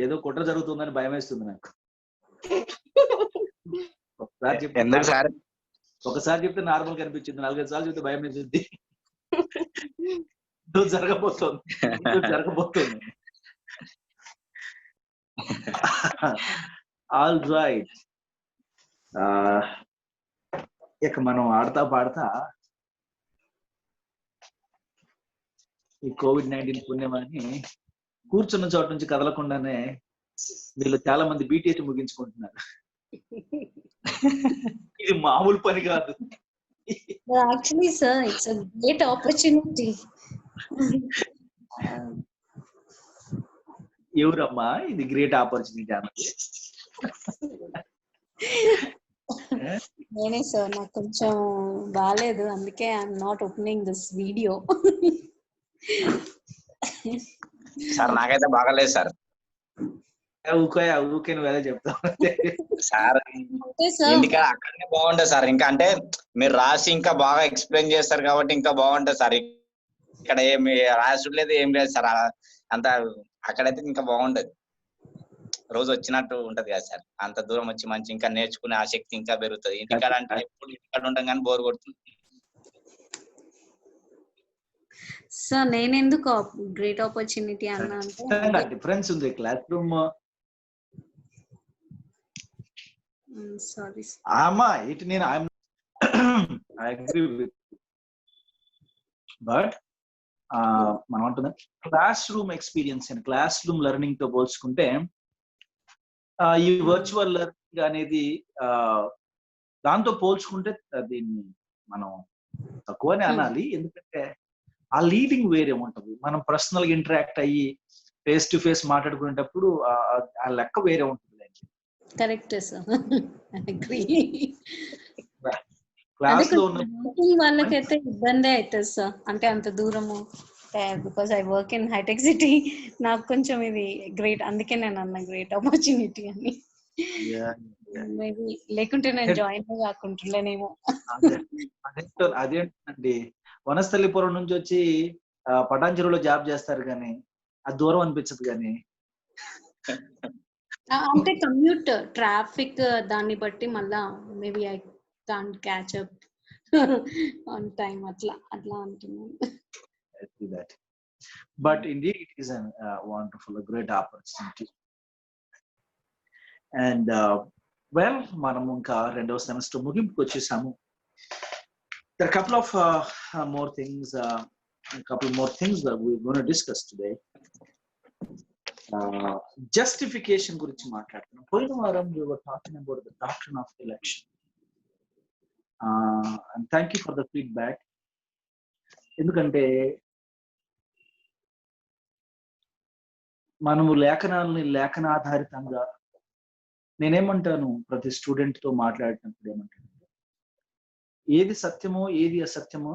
ఏదో కుట్ర జరుగుతుందని భయం వేస్తుంది నాకు. ఒకసారి చెప్తే నార్మల్ కనిపించింది, 4-5 సార్లు చెప్తే భయం వేసింది. జరగబోతుంది. ఆల్ రైట్, ఇక మనం ఆడతా పాడతా ఈ COVID-19 పుణ్యమని కూర్చున్న చోట నుంచి కదలకుండానే వీళ్ళు చాలా మంది బీటీహెచ్ ముగించుకుంటున్నారు. ఇది మామూలు పని కాదు. Actually, sir, it's a great opportunity. ఎవరమ్మా ఇది గ్రేట్ ఆపర్చునిటీ అన్నది? నేనే సార్, నాకు కొంచెం బాగాలేదు, అందుకే I'm not opening this video. Sir నాకైతే బాగాలేదు సార్. ఊకే నువ్వు ఎలా చెప్తావు సార్? ఎందుకంటే అక్కడనే బాగుంటుంది సార్. ఇంకా అంటే మీరు రాసి ఇంకా బాగా ఎక్స్ప్లెయిన్ చేస్తారు కాబట్టి ఇంకా బాగుంటుంది సార్. ఇక్కడ ఏమి రాసి లేదు, ఏం లేదు సార్. అంత అక్కడైతే ఇంకా బాగుంటది, రోజు వచ్చినట్టు ఉంటది కదా సార్. అంత దూరం వచ్చి మంచి ఇంకా నేర్చుకునే ఆసక్తి ఇంకా పెరుగుతుంది. ఇంటికాడ అంటే ఎప్పుడు ఇంటికాడ ఉంటాం కానీ బోర్ కొడుతుంది సార్. నేను ఎందుకు గ్రేట్ ఆపర్చునిటీ అన్నా అంటే డిఫరెన్స్ ఉంది. క్లాస్ రూమ్ సారీ అమ్మా ఇటు నేను ఐ అగ్రీ విత్, బట్ మనం అంటున్నా class room experience and class room learning తో పోల్చుకుంటే ఈ వర్చువల్ లెర్నింగ్ అనేది దాంతో పోల్చుకుంటే దీన్ని మనం తక్కువనే అనాలి. ఎందుకంటే ఆ లీడింగ్ వేరే ఉంటుంది. మనం పర్సనల్ గా ఇంటరాక్ట్ అయ్యి ఫేస్ టు ఫేస్ మాట్లాడుకునేటప్పుడు ఆ లెక్క వేరే ఉంటుంది. Correct sir, agree. క్లాస్ లో ఉన్న వాళ్ళకైతే ఇబ్బంది అవుతుంది సార్, అంటే అంత దూరము. బికాస్ ఐ వర్క్ ఇన్ హైటెక్ సిటీ, నాకు కొంచెం ఇది గ్రేట్, అందుకే నేను అన్న గ్రేట్ ఆపర్చునిటీ అని. మేబీ లేకుంటే నేను జాయిన్ కాకుంటుండేనేమో. అదేంటండి, వనస్థలిపురం నుంచి వచ్చి పటాన్చెరువులో జాబ్ చేస్తారు కానీ అది దూరం అనిపించదు. కానీ అంటే కమ్యూట్ ట్రాఫిక్ దాన్ని బట్టి మళ్ళా maybe I can't catch up on time, అట్లా అంటున్నాను. But indeed it is a wonderful, a great opportunity. And well, మనం ఇంకా రెండవ సెమిస్టర్ ముగింపుకి వచ్చేసాము. There are a couple of more things, that we're going to discuss today. Justification గురించి మాట్లాడుతున్నాం. పోయిన వారం we were talking about the doctrine of election. And thank you for the feedback. ఎందుకంటే మనము లేఖనాధారితంగా నేనేమంటాను, ప్రతి స్టూడెంట్ తో మాట్లాడినప్పుడు ఏమంటాను, ఏది సత్యమో ఏది అసత్యమో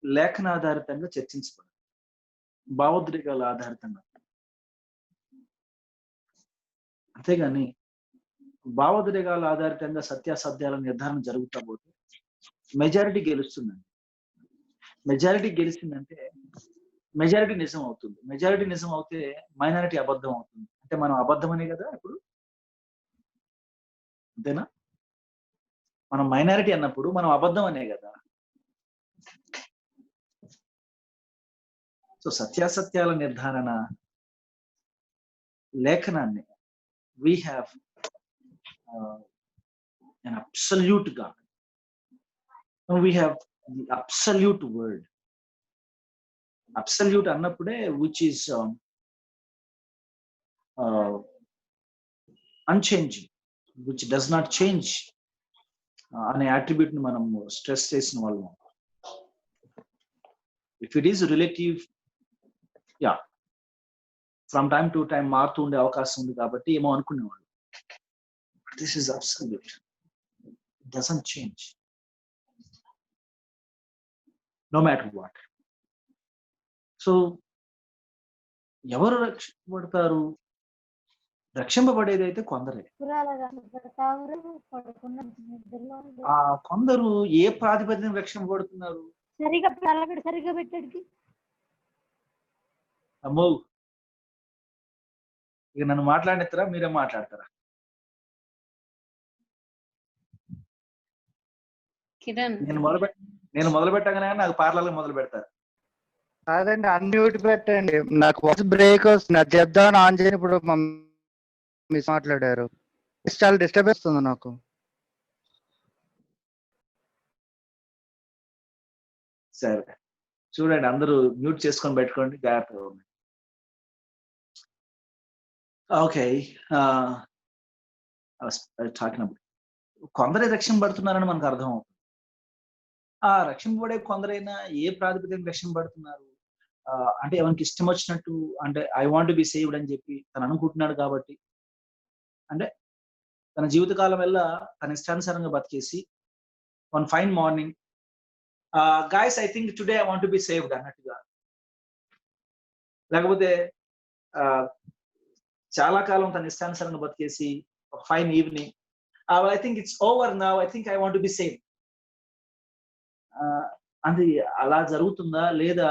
లేఖనాధారితంగా చర్చించబడదు, భావోద్రేకాల ఆధారితంగా. అంతేగాని భావోద్రేకాల ఆధారితంగా సత్యాసత్యాల నిర్ధారణ జరుగుతా పోతే మెజారిటీ గెలుస్తుందండి. మెజారిటీ గెలిచిందంటే మెజారిటీ నిజం అవుతుంది. మెజారిటీ నిజం అవుతే మైనారిటీ అబద్ధం అవుతుంది. అంటే మనం అబద్ధమనే కదా ఇప్పుడు, అంతేనా? మనం మైనారిటీ అన్నప్పుడు మనం అబద్ధం అనే కదా. సో సత్యాసత్యాల నిర్ధారణ లేఖనాన్ని we have an absolute God, and we have the absolute word. Absolute అన్నప్పుడే which is unchanging, which does not change అనే attribute ని మనం స్ట్రెస్ చేసిన వాళ్ళం. If it is relative, yeah, from time to time మారుతూ ఉండే అవకాశం ఉంది కాబట్టి ఏమో అనుకునేవాళ్ళు. This is absolute. It doesn't change no matter what. So ఎవరు రక్షింపబడతారు? రక్షింపబడేది అయితే కొందరే. ఆ కొందరు ఏ ప్రాతిపదికన రక్షింపబడుతున్నారు? సరిగా అక్కడ సరిగా పెట్టాడికి. అమ్మో, ఇక నన్ను మాట్లాడిస్తారా, మీరే మాట్లాడతారా? కిరణ్ నేను మొదలు పెట్టగానే నాకు పార్లర్ మొదలు పెడతారు. కాదండి, అన్మ్యూట్ పెట్టండి. నాకు వాయిస్ బ్రేక్ వస్తుంది. అది చెప్దామని ఆన్ చేయని ఇప్పుడు మిస్ మాట్లాడారు. చాలా డిస్టర్బ్ వస్తుంది నాకు. సరే చూడండి, అందరూ మ్యూట్ చేసుకొని పెట్టుకోండి, జాగ్రత్తగా ఉంది. ఓకే, కొందరే రక్షణ పడుతున్నారని మనకు అర్థం అవుతుంది. ఆ రక్షణ పడే కొందరైనా ఏ ప్రాతిపదికన రక్షణ పడుతున్నారు అంటే ఎవరికి ఇష్టం వచ్చినట్టు, అంటే ఐ వాంట్ బి సేవ్డ్ అని చెప్పి తను అనుకుంటున్నాడు కాబట్టి, అంటే తన జీవితకాలం వల్ల తన ఇష్టానుసారంగా బతికేసి one fine morning guys I think today I want be saved అన్నట్టుగా, లేకపోతే చాలా కాలం తన ఇష్టానుసారంగా బతికేసి ఒక fine evening I think it's over now, I think I want be saved. అది అలా జరుగుతుందా, లేదా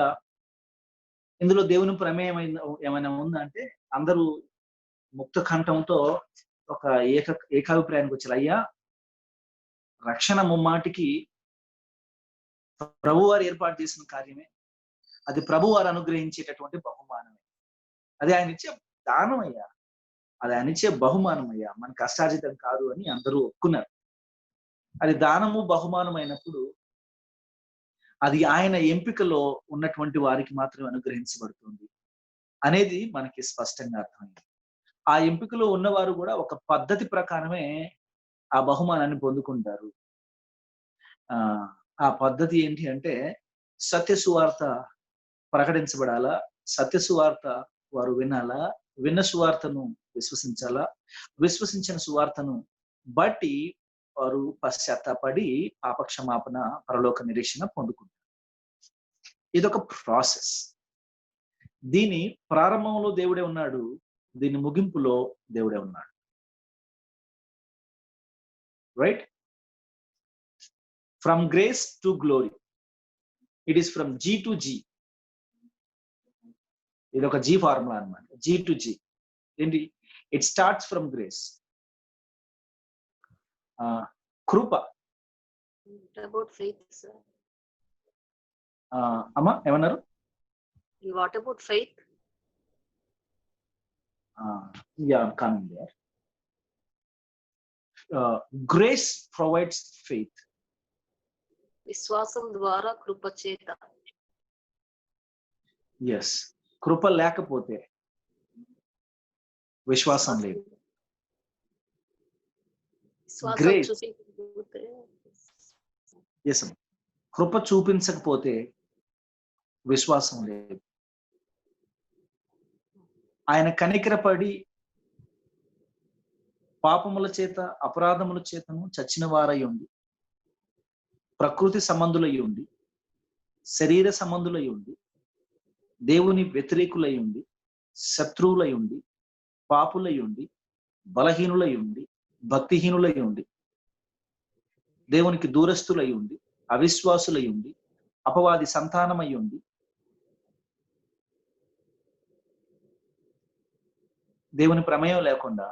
ఇందులో దేవుని ప్రమేయం ఏమైనా ఉందా అంటే అందరూ ముక్త కంఠంతో ఒక ఏకాభిప్రాయానికి వచ్చారు, అయ్యా రక్షణ ముమ్మాటికి ప్రభువారు ఏర్పాటు చేసిన కార్యమే, అది ప్రభువారు అనుగ్రహించేటటువంటి బహుమానమే, అది ఆయన ఇచ్చే దానం అయ్యా, అది ఆయన ఇచ్చే బహుమానం అయ్యా, మన కష్టార్జితం కాదు అని అందరూ ఒప్పుకున్నారు. అది దానము బహుమానం అయినప్పుడు అది ఆయన ఎంపికలో ఉన్నటువంటి వారికి మాత్రమే అనుగ్రహించబడుతుంది అనేది మనకి స్పష్టంగా అర్థమైంది. ఆ ఎంపికలో ఉన్నవారు కూడా ఒక పద్ధతి ప్రకారమే ఆ బహుమానాన్ని పొందుకుంటారు. ఆ పద్ధతి ఏంటి అంటే సత్య సువార్త ప్రకటించబడాలా, సత్య సువార్త వారు వినాలా, విన్న సువార్తను విశ్వసించాలా, విశ్వసించిన సువార్తను బట్టి వారు పశ్చాత్తాపడి పాపక్షమాపణ, పరలోక నిరీక్షణ పొందుకుంటారు. ఇదొక ప్రాసెస్. దీని ప్రారంభంలో దేవుడే ఉన్నాడు, దీని ముగింపులో దేవుడే ఉన్నాడు. Right? From grace to glory, it is from G to G. ఇది ఒక జీ ఫార్ములా అన్నమాట. జీ టు జీ ఏంటి? It starts from grace. కృప. అమ్మా ఏమన్నారు? What about faith? Yeah, I'm coming there. Grace provides faith. విశ్వాసం ద్వారా కృప చేత. Yes, కృప లేకపోతే విశ్వాసం లేదు. Grace. Yes, కృప చూపించకపోతే విశ్వాసం లేదు. ఆయన కనికరపడి పాపముల చేత అపరాధముల చేతను చచ్చిన వారై ఉండి, ప్రకృతి సంబంధులై ఉండి, శరీర సంబంధులై ఉండి, దేవుని వ్యతిరేకులై ఉండి, శత్రువులై ఉండి, పాపులై ఉండి, బలహీనులై ఉండి, భక్తిహీనులై ఉండి, దేవునికి దూరస్తులై ఉండి, అవిశ్వాసులై ఉండి, అపవాది సంతానమై ఉండి, దేవుని ప్రమేయం లేకుండా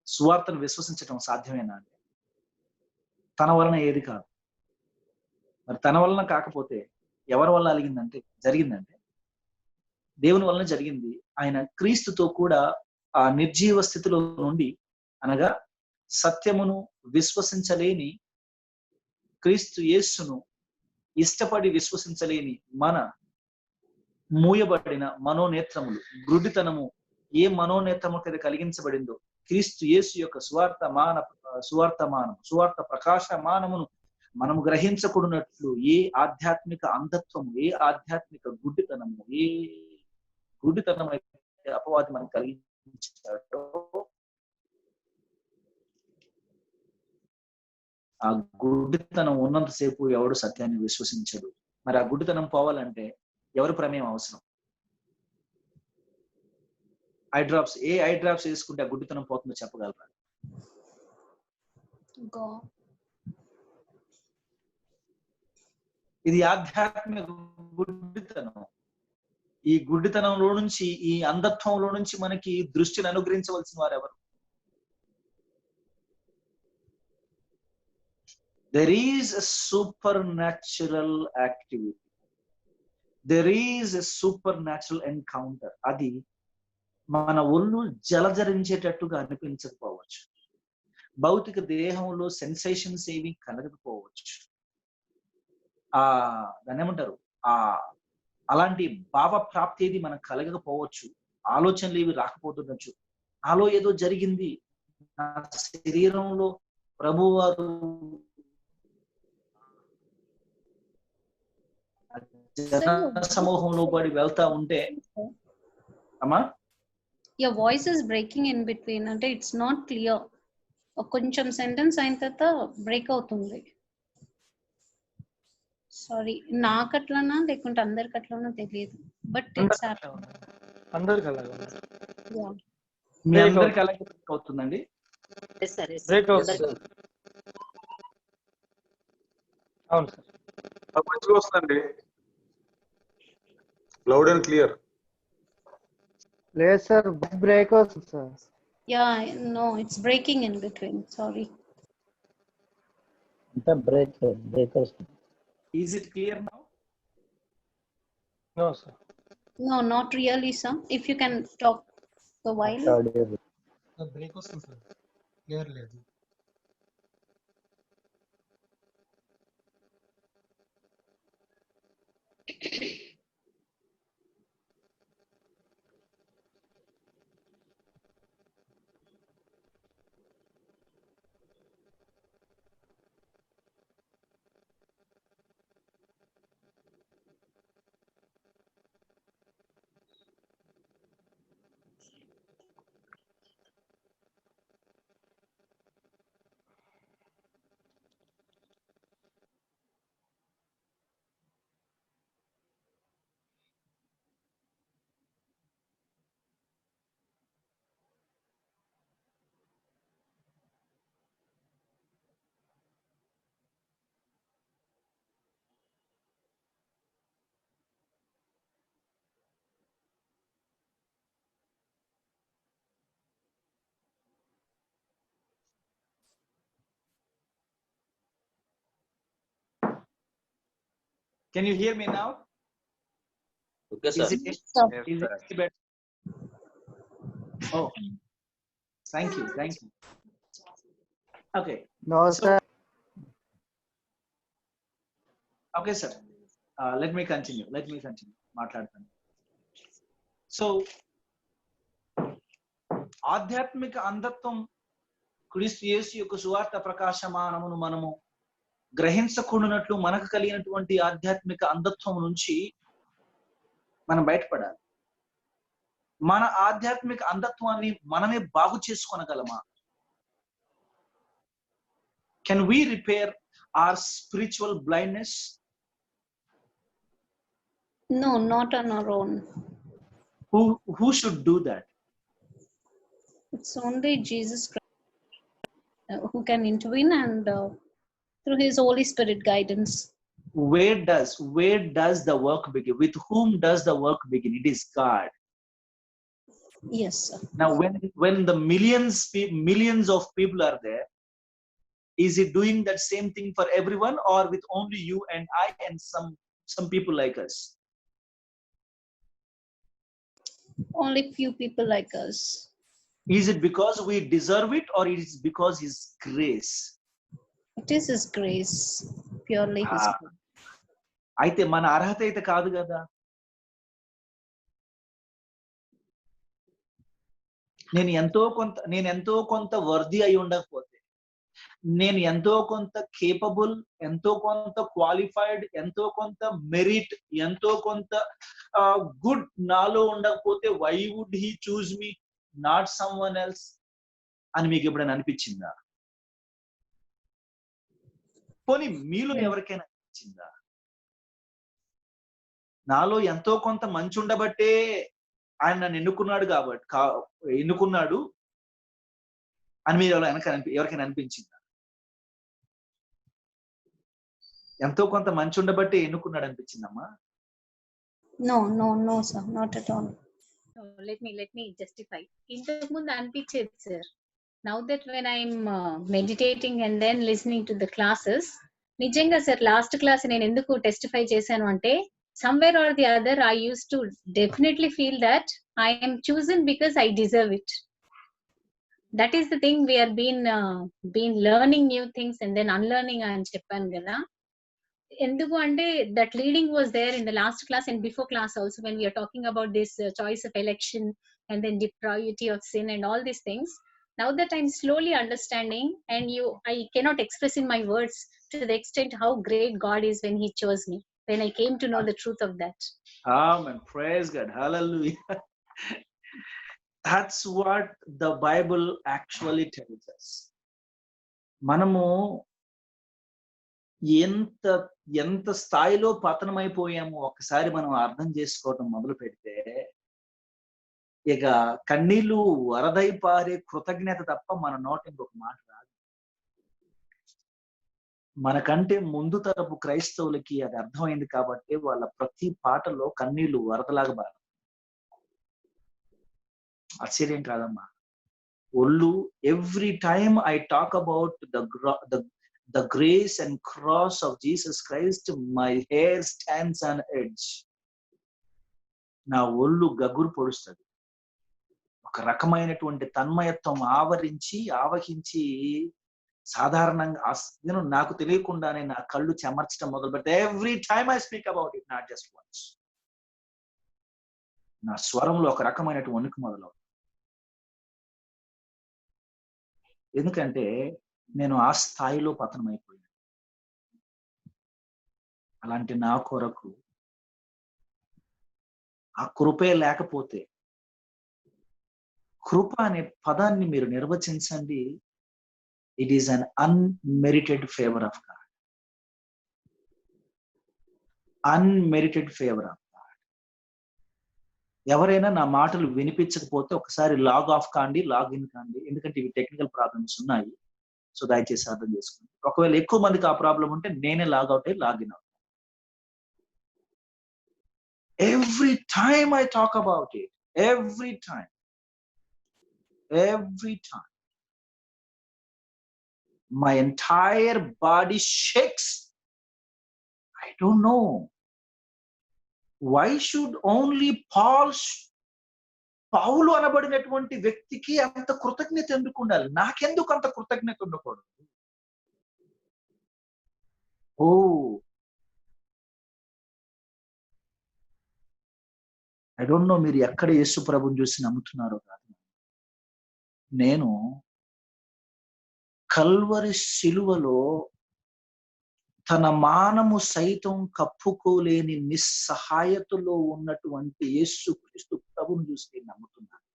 సువార్తను విశ్వసించడం సాధ్యమేనా అంటే తన వలన ఏది కాదు. మరి తన వలన కాకపోతే ఎవరి వల్ల జరిగిందంటే దేవుని వలన జరిగింది. ఆయన క్రీస్తుతో కూడా ఆ నిర్జీవ స్థితిలో నుండి, అనగా సత్యమును విశ్వసించలేని క్రీస్తు యేసును ఇష్టపడి విశ్వసించలేని మన మూయబడిన మనోనేత్రములు, గుడ్డితనము ఏ మనోనేత్రము కదా కలిగించబడిందో, క్రీస్తు యేసు యొక్క సువార్త ప్రకాశమానమును మనము గ్రహించకూడనట్లు ఏ ఆధ్యాత్మిక అంధత్వము, ఏ ఆధ్యాత్మిక గుడ్డితనము, ఏ గుడ్డితనం అయితే అపవాది మనకు కలిగించాడో ఆ గుడ్డితనం ఉన్నంతసేపు ఎవడు సత్యాన్ని విశ్వసించడు. మరి ఆ గుడ్డితనం పోవాలంటే ఎవరి ప్రమేయం అవసరం? ఏ ఐ డ్రాప్స్ వేసుకుంటే ఆ గుడ్డితనం పోతుందో చెప్పగలరా? ఇది ఆధ్యాత్మిక గుడ్డితనం. ఈ గుడ్డితనంలో నుంచి, ఈ అంధత్వంలో నుంచి మనకి దృష్టిని అనుగ్రహించవలసిన వారు ఎవరు? There is a supernatural activity. There is a supernatural encounter. అది మన ఒళ్ళు జలజరించేటట్టుగా అనిపించకపోవచ్చు, భౌతిక దేహంలో సెన్సేషన్స్ ఏవి కలగకపోవచ్చు, దాన్ని ఏమంటారు, అలాంటి భావ ప్రాప్తి ఏది మనకు కలగకపోవచ్చు, ఆలోచనలు ఏవి రాకపోతుండొచ్చు. నాలో ఏదో జరిగింది, నా శరీరంలో ప్రభువారు సమూహంలో పడి వెళ్తా ఉంటే. అమ్మా, your voice is breaking in between, అంటే ఇట్స్ నాట్ క్లియర్. కొంచెం సెంటెన్స్ అయిన తర్వాత బ్రేక్ అవుతుంది. సారీ, నాకు అట్లనా లేకుంటే అందరికి అట్లనా తెలియదు, బట్ ఇట్స్ అందరికి అలాగే మీ అందరికి అలాగే బ్రేక్ అవుతుందండి. బ్రేక్ అవుతుంది. అవును సార్, మంచిగా వస్తుందండి, లౌడ్ అండ్ క్లియర్. లేదు సార్, బ్రేక్ అవుతుంది sir. Yeah no, it's breaking in between. Sorry. అంతా బ్రేక్ వస్తుంది. Is it clear now? No sir. No, not really, sir. If you can talk a while. Break వస్తుంది sir, clear లేదు. Can you hear me now? Okay, sir. Is it better? Oh, thank you. Okay. No sir. Okay, sir. Let me continue. మాట్లాడతాను. So ఆధ్యాత్మిక అంధత్వం క్రీస్తు యేసు యొక్క సువార్త ప్రకాశమానమును మనము గ్రహించకుండానట్లు మనకు కలిగినటువంటి ఆధ్యాత్మిక అంధత్వం నుంచి మనం బయటపడాలి. మన ఆధ్యాత్మిక అంధత్వాన్ని మనమే బాగు చేసుకోనగలమా? Can we repair our spiritual blindness? No, not on our own. Who should do that? It's only Jesus Christ who can intervene, and through his Holy Spirit guidance. Where does the work begin? With whom does the work begin? It is God. Yes, sir. Now when the millions of people are there, is he doing that same thing for everyone, or with only you and I and some people like us? Only few people like us. Is it because we deserve it, or it is because his grace? It is his grace, purely his grace. అయితే మన అర్హత అయితే కాదు కదా. నేను ఎంతో కొంత worthy అయి ఉండకపోతే, నేను ఎంతో కొంత కేపబుల్, ఎంతో కొంత క్వాలిఫైడ్, ఎంతో కొంత మెరిట్, ఎంతో కొంత గుడ్ నాలో ఉండకపోతే why would he choose me, not someone else అని మీకు ఎప్పుడైనా అనిపించిందా? పోనీ మీలో ఎవరికైనా అనిపించిందా? నాలో ఎంతో కొంత మంచి ఉండబట్టే ఆయన నన్ను ఎన్నుకున్నాడు అని మీరు ఎవరికైనా అనిపించిందా? ఎంతో కొంత మంచి ఉండబట్టి ఎన్నుకున్నాడు అనిపించిందమ్మా. No, sir, not at all. No, let me justify. ఇంతకు ముందు అనిపించేది sir. Now that when I'm meditating and then listening to the classes, నిజంగా సార్ లాస్ట్ క్లాస్ నేను ఎందుకు టెస్టిఫై చేశాను అంటే, somewhere or the other I used to definitely feel that I am chosen because I deserve it. That is the thing, we are been learning new things and then unlearning అని చెప్పాను కదా. ఎందుకు అంటే that leading was there in the last class and before class also, when we are talking about this choice of election and then depravity of sin and all these things. Now that I'm slowly understanding, and I cannot express in my words to the extent how great God is when he chose me, when I came to know the truth of that. Amen. Praise God. Hallelujah. That's what the Bible actually tells us. మనము ఎంత స్థాయిలో పతనమైపోయాము ఒకసారి మనం అర్థం చేసుకోవటం మొదలు పెడితే, ఇక కన్నీళ్లు వరదై పారే కృతజ్ఞత తప్ప మన నోట ఇంకొక మాట రాదు. మనకంటే ముందు తరపు క్రైస్తవులకి అది అర్థమైంది కాబట్టి వాళ్ళ ప్రతి పాటలో కన్నీళ్లు వరదలాగా బాగా. ఆశ్చర్యం కాదమ్మా. ఒళ్ళు every time I talk about the grace and cross of Jesus Christ, my hair stands on edge. నా ఒళ్ళు గగురు పొడుస్తుంది. ఒక రకమైనటువంటి తన్మయత్వం ఆవహించి సాధారణంగా నాకు తెలియకుండానే నా కళ్ళు చెమర్చడం మొదలు పెడితే every time I speak about it, not just once. నా స్వరంలో ఒక రకమైనటువంటి వణుకు మొదలవుతుంది. ఎందుకంటే నేను ఆ స్థాయిలో పతనమైపోయాను. అలాంటి నా కొరకు ఆ కృపే లేకపోతే, కృప అనే పదాన్ని మీరు నిర్వచించండి, it is an unmerited favour of God. Unmerited favour of God. ఎవరైనా నా మాటలు వినిపించకపోతే ఒకసారి లాగ్ ఆఫ్ కాండి, లాగ్ ఇన్ కాండి, ఎందుకంటే ఇవి టెక్నికల్ ప్రాబ్లమ్స్ ఉన్నాయి. సో దయచేసి అర్థం చేసుకోండి. ఒకవేళ ఎక్కువ మందికి ఆ ప్రాబ్లం ఉంటే నేనే లాగౌట్ అయ్యి లాగిన్ అవుతాను. Every time I talk about it, every time my entire body shakes. I don't know why should only పౌలు అనబడినటువంటి వ్యక్తికి అంత కృతజ్ఞత ఎందుకు ఉండాలి, నాకెందుకు అంత కృతజ్ఞత ఉండకూడదు? ఐ డోంట్ నో మీరు ఎక్కడ యేసు ప్రభుని చూసి నమ్ముతున్నారో కాదు. నేను కల్వరి శిలువలో తన మానము సైతం కప్పుకోలేని నిస్సహాయతలో ఉన్నటువంటి యేసుక్రీస్తు ప్రభుని చూసి నమ్ముతున్నాను.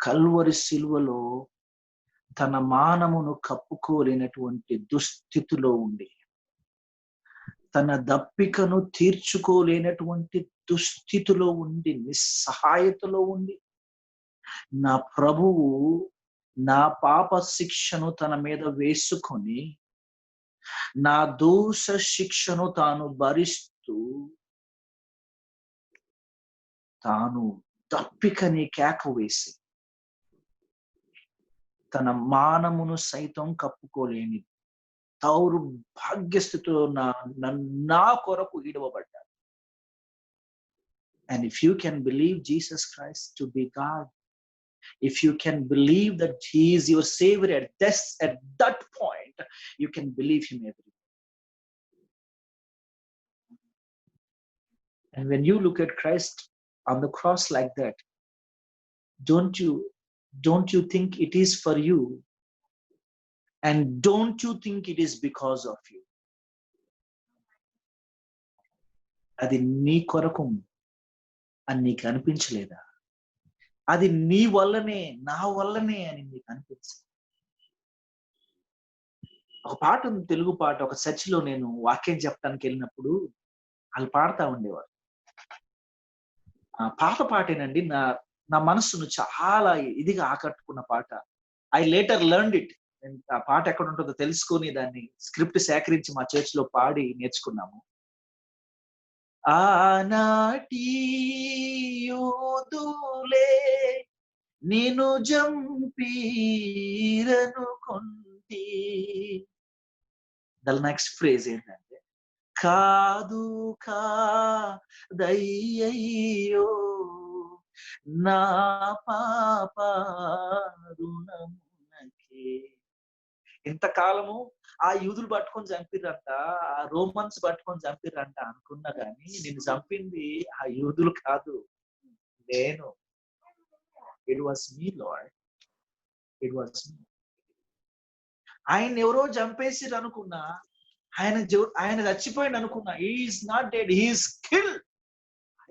కల్వరి శిలువలో తన మానమును కప్పుకోలేనటువంటి దుస్థితిలో ఉండి, తన దప్పికను తీర్చుకోలేనటువంటి దుస్థితిలో ఉండి, నిస్సహాయతలో ఉండి, నా ప్రభువు నా పాప శిక్షను తన మీద వేసుకొని నా దోష శిక్షను తాను భరిస్తూ తాను దప్పికని కేక వేసి తన మానమును సైతం కప్పుకోలేని దౌర్భాగ్యస్థితిలో నా కొరకు ఈడవబడ్డాడు. And if you can believe Jesus Christ to be God, if you can believe that he is your savior at that point, you can believe him everywhere. And when you look at Christ on the cross like that, don't you think it is for you, and don't you think it is because of you? అది నీ కొరకు అని నీకు అనిపించలేదా? అది నీ వల్లనే, నా వల్లనే అని నీకు అనిపించింది? ఒక పాట ఉంది, తెలుగు పాట. ఒక చర్చిలో నేను వాక్యం చెప్పడానికి వెళ్ళినప్పుడు వాళ్ళు పాడుతూ ఉండేవారు. పాత పాటేనండి. నా మనస్సును చాలా ఇదిగా ఆకట్టుకున్న పాట. ఐ లేటర్ లెర్న్డ్ ఇట్ ఆ పాట ఎక్కడ ఉంటుందో తెలుసుకొని దాన్ని స్క్రిప్ట్ సేకరించి మా చర్చ్ లో పాడి నేర్చుకున్నాము. ఆనాటి యోధులే నిన్ను జంపీరనుకొంటి. ద నెక్స్ట్ ఫ్రేజ్ ఏంటంటే కాదు కాదయ్యో నా పాప రుణమునకే. ఇంతకాలము ఆ యూదులు పట్టుకొని చంపిర్రంట, ఆ రోమన్స్ పట్టుకొని చంపిర్రంట అనుకున్నా గాని నిన్ను చంపింది ఆ యూదులు కాదు, నేను. It was me lord, it was me. ఆయన ఎవరో చంపేసిర్రు అనుకున్నా, ఆయన చచ్చిపోయింది అనుకున్నా. Is not dead, he's killed.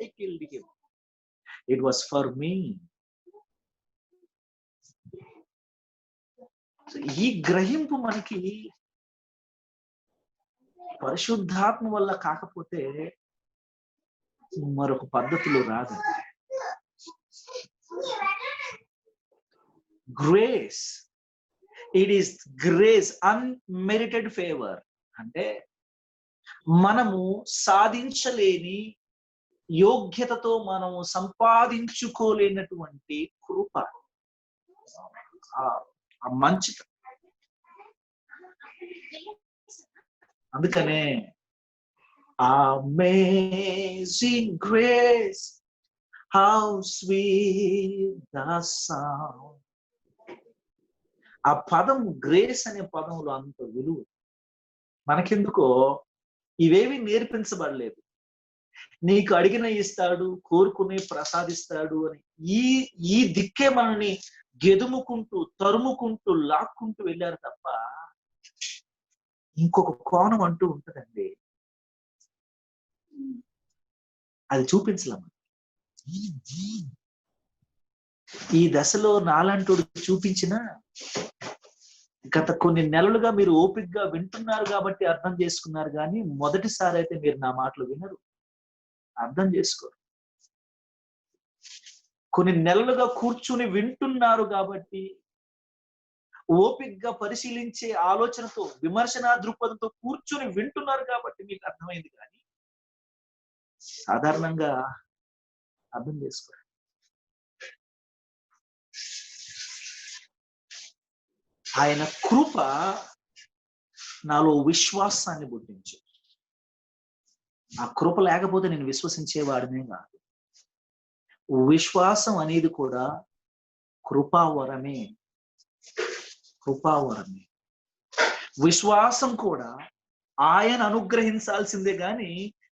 I killed him. It was for me. ఈ గ్రహింపు మనకి పరిశుద్ధాత్మ వల్ల కాకపోతే మరొక పద్ధతిలో రాదు. Grace, it is grace, unmerited favour. అంటే మనము సాధించలేని యోగ్యతతో మనము సంపాదించుకోలేనటువంటి కృప, ఆ మంచిత. అందుకనే amazing grace how sweet the sound. ఆ పదం గ్రేస్ అనే పదంలో అంత విలువ. మనకెందుకో ఇవేవి నేర్పించబడలేదు. నీకు అడిగిన ఇస్తాడు, కోరుకునే ప్రసాదిస్తాడు అని ఈ దిక్కే మనల్ని గెదుముకుంటూ తరుముకుంటూ లాక్కుంటూ వెళ్ళారు తప్ప ఇంకొక కోణం అంటూ ఉంటదండి, అది చూపించలేం. ఈ దశలో నాలంటోడు చూపించిన గత కొన్ని నెలలుగా మీరు ఓపికగా వింటున్నారు కాబట్టి అర్థం చేసుకున్నారు, కానీ మొదటిసారి అయితే మీరు నా మాటలు వినరు, అర్థం చేసుకోరు. కొన్ని నెలలుగా కూర్చుని వింటున్నారు కాబట్టి, ఓపికగా పరిశీలించే ఆలోచనతో విమర్శనా దృక్పథంతో కూర్చుని వింటున్నారు కాబట్టి మీకు అర్థమైంది, కానీ సాధారణంగా అర్థం చేసుకోరు. ఆయన కృప నాలో విశ్వాసాన్ని పుట్టించు. ఆ కృప లేకపోతే నేను విశ్వసించేవాడినే కాదు. విశ్వాసం అనేది కూడా కృపావరమే, కృపావరమే. విశ్వాసం కూడా ఆయన అనుగ్రహించాల్సిందే గాని